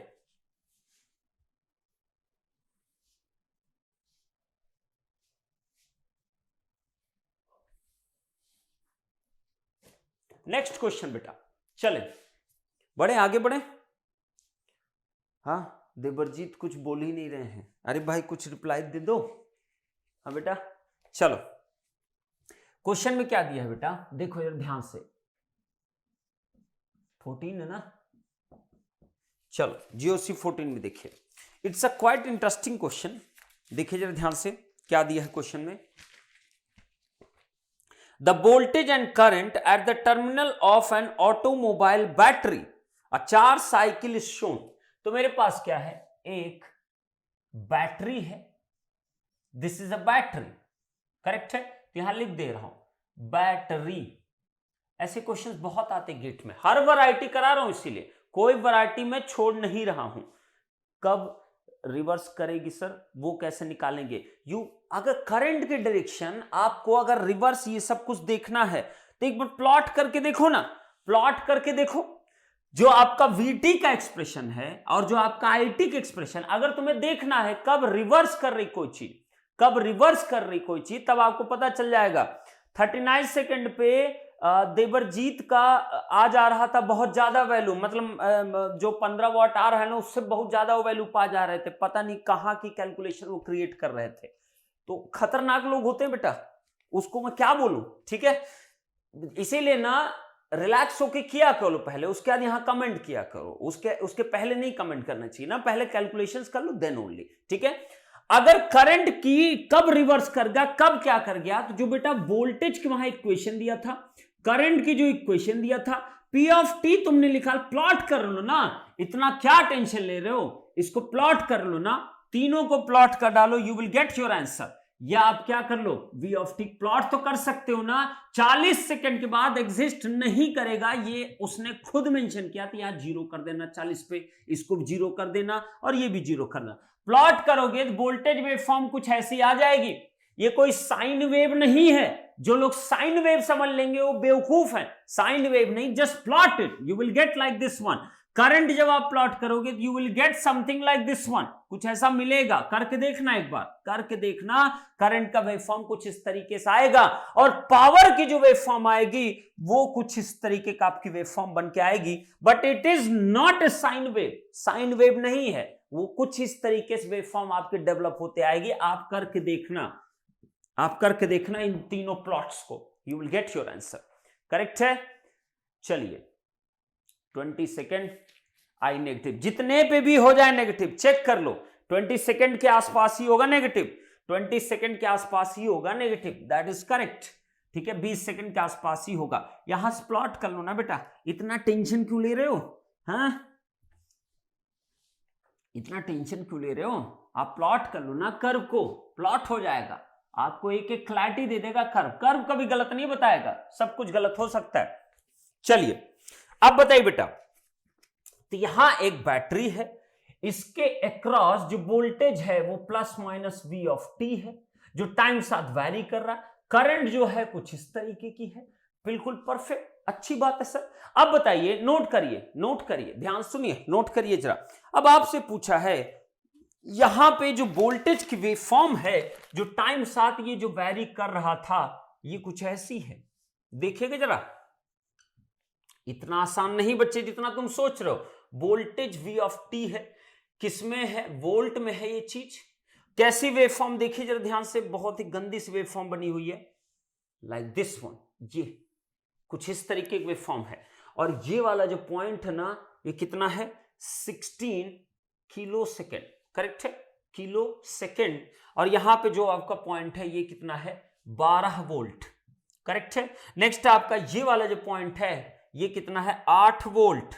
नेक्स्ट क्वेश्चन बेटा, चले बढ़े, आगे बढ़े. हाँ, देवरजीत कुछ बोल ही नहीं रहे हैं. अरे भाई कुछ रिप्लाई दे दो. हाँ बेटा, चलो क्वेश्चन में क्या दिया है बेटा, देखो यार ध्यान से. 14 है ना, चलो जीओसी 14 में देखिए. It's a quite interesting question. देखिए जरा ध्यान से क्या दिया है क्वेश्चन में. The voltage and current at the terminal of an automobile battery a 4 cycle is shown. तो मेरे पास क्या है, एक बैटरी है. This is a battery, correct है. तो यहां लिख दे रहा हूं बैटरी. ऐसे क्वेश्चंस बहुत आते गेट में, हर वैरायटी करा रहा हूं, इसीलिए कोई वैरायटी में छोड़ नहीं रहा हूं. कब रिवर्स करेगी सर, वो कैसे निकालेंगे. अगर करंट के डायरेक्शन आपको, अगर रिवर्स ये सब कुछ देखना है तो एक बार प्लॉट करके देखो ना. प्लॉट करके देखो, जो आपका वीटी का एक्सप्रेशन है और जो आपका आईटी का एक्सप्रेशन, अगर तुम्हें देखना है कब रिवर्स कर रही कोई चीज, तब आपको पता चल जाएगा. 39 सेकेंड पे देवरजीत का आ जा रहा था बहुत ज्यादा वैल्यू, मतलब जो 15 वॉट आ रहा है ना, उससे बहुत ज्यादा वैल्यू पा जा रहे थे. पता नहीं कहां की कैलकुलेशन वो क्रिएट कर रहे थे. तो खतरनाक लोग होते हैं बेटा, उसको मैं क्या बोलूं, ठीक है. इसीलिए ना रिलैक्स होके किया करो पहले, उसके बाद यहां कमेंट किया करो. उसके पहले नहीं कमेंट करना चाहिए ना, पहले कैलकुलेशंस कर लो देन ओनली, ठीक है. अगर करंट की कब रिवर्स कर गया, कब क्या कर गया, तो जो बेटा वोल्टेज की वहां इक्वेशन दिया था, करंट की जो इक्वेशन दिया था, P ऑफ टी तुमने लिखा, प्लॉट कर लो ना. इतना क्या टेंशन ले रहे हो, इसको प्लॉट कर लो ना, तीनों को प्लॉट कर डालो, you will get your answer. या आप क्या कर लो, V ऑफ टी प्लॉट तो कर सकते हो ना. 40 सेकंड के बाद एग्जिस्ट नहीं करेगा, ये उसने खुद मेंशन किया था. यहां जीरो कर देना 40 पे, इसको जीरो कर देना और ये भी जीरो करना. प्लॉट करोगे तो वोल्टेज वेव फॉर्म कुछ ऐसी आ जाएगी. ये कोई साइन वेव नहीं है. जो लोग साइन वेव समझ लेंगे वो बेवकूफ है. साइन वेव नहीं, just plot it, you will get like this one. Current जब आप प्लॉट करोगे you will get something like this one, कुछ ऐसा मिलेगा. करके देखना, एक बार करके देखना. करंट का वेव फॉर्म कुछ इस तरीके से आएगा और पावर की जो वेव फॉर्म आएगी वो कुछ इस तरीके का आपकी वेव फॉर्म बन के आएगी. But it is not a sine wave, sine wave नहीं है वो. कुछ इस तरीके से वेव फॉर्म आपके डेवलप होते आएगी. आप करके देखना इन तीनों प्लॉट्स को, you will get your answer. Correct है. चलिए 20 सेकेंड आई नेगेटिव, जितने पे भी हो जाए नेगेटिव चेक कर लो. 20 सेकेंड के आसपास ही होगा नेगेटिव, 20 सेकेंड के आसपास ही होगा नेगेटिव, दैट इज करेक्ट. ठीक है, 20 सेकेंड के आसपास ही होगा. यहां से प्लॉट कर लो ना बेटा, इतना टेंशन क्यों ले रहे हो. हाँ, इतना टेंशन क्यों ले रहे हो. आप प्लॉट कर लो ना, कर्व को प्लॉट हो जाएगा. आपको एक एक क्लैरिटी दे देगा. कर्व कभी गलत नहीं बताएगा, सब कुछ गलत हो सकता है. चलिए अब बताइए बेटा, तो यहां एक बैटरी है, इसके अक्रॉस जो वोल्टेज है वो plus minus V of T है, जो टाइम साथ वैरी कर रहा है. करंट जो है कुछ इस तरीके की है, बिल्कुल परफेक्ट, अच्छी बात है सर। अब बताइए, नोट करिए, ध्यान सुनिए, नोट करिए जरा। अब आपसे पूछा है यहां पे जो वोल्टेज की वेवफॉर्म है, जो टाइम साथ ये जो वैरी कर रहा था, ये कुछ ऐसी है, देखिएगा जरा। इतना आसान नहीं बच्चे जितना तुम सोच रहे हो। वोल्टेज v ऑफ t है, किसमें है, वोल्ट में है ये चीज। कैसी वेवफॉर्म देखिए जरा ध्यान से, बहुत ही गंदी सी वेवफॉर्म बनी हुई है, लाइक दिस वन, ये कुछ इस तरीके की वेवफॉर्म है। और ये वाला जो पॉइंट है ना, ये कितना है, 16 किलो सेकेंड, करेक्ट है, किलो सेकेंड। और यहां पे जो आपका पॉइंट है ये कितना है, 12 वोल्ट, करेक्ट है। नेक्स्ट आपका ये वाला जो पॉइंट है ये कितना है, 8 वोल्ट,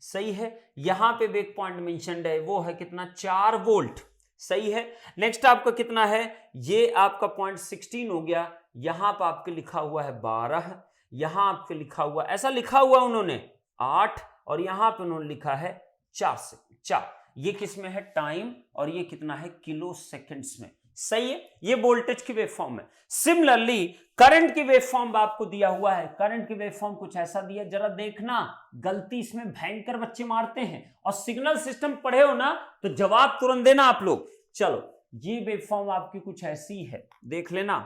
सही है। यहां पे भी एक पॉइंट मेंशन्ड है, वो है कितना, 4 वोल्ट, सही है। नेक्स्ट आपका कितना है, ये आपका पॉइंट 16 हो गया, यहां पर आपके लिखा हुआ है 12, यहां आपके लिखा हुआ, ऐसा लिखा हुआ उन्होंने 8, और यहां पे उन्होंने लिखा है 4 सेकंड, 4। ये किस में है, टाइम, और ये कितना है, किलो सेकंड्स में, सही है। ये वोल्टेज की वेवफॉर्म है। सिमिलरली करंट की वेवफॉर्म आपको दिया हुआ है, करंट की वेवफॉर्म कुछ ऐसा दिया, जरा देखना, गलती इसमें भयंकर बच्चे मारते हैं, और सिग्नल सिस्टम पढ़े हो ना तो जवाब तुरंत देना आप लोग। चलो, ये वेवफॉर्म आपकी कुछ ऐसी है, देख लेना।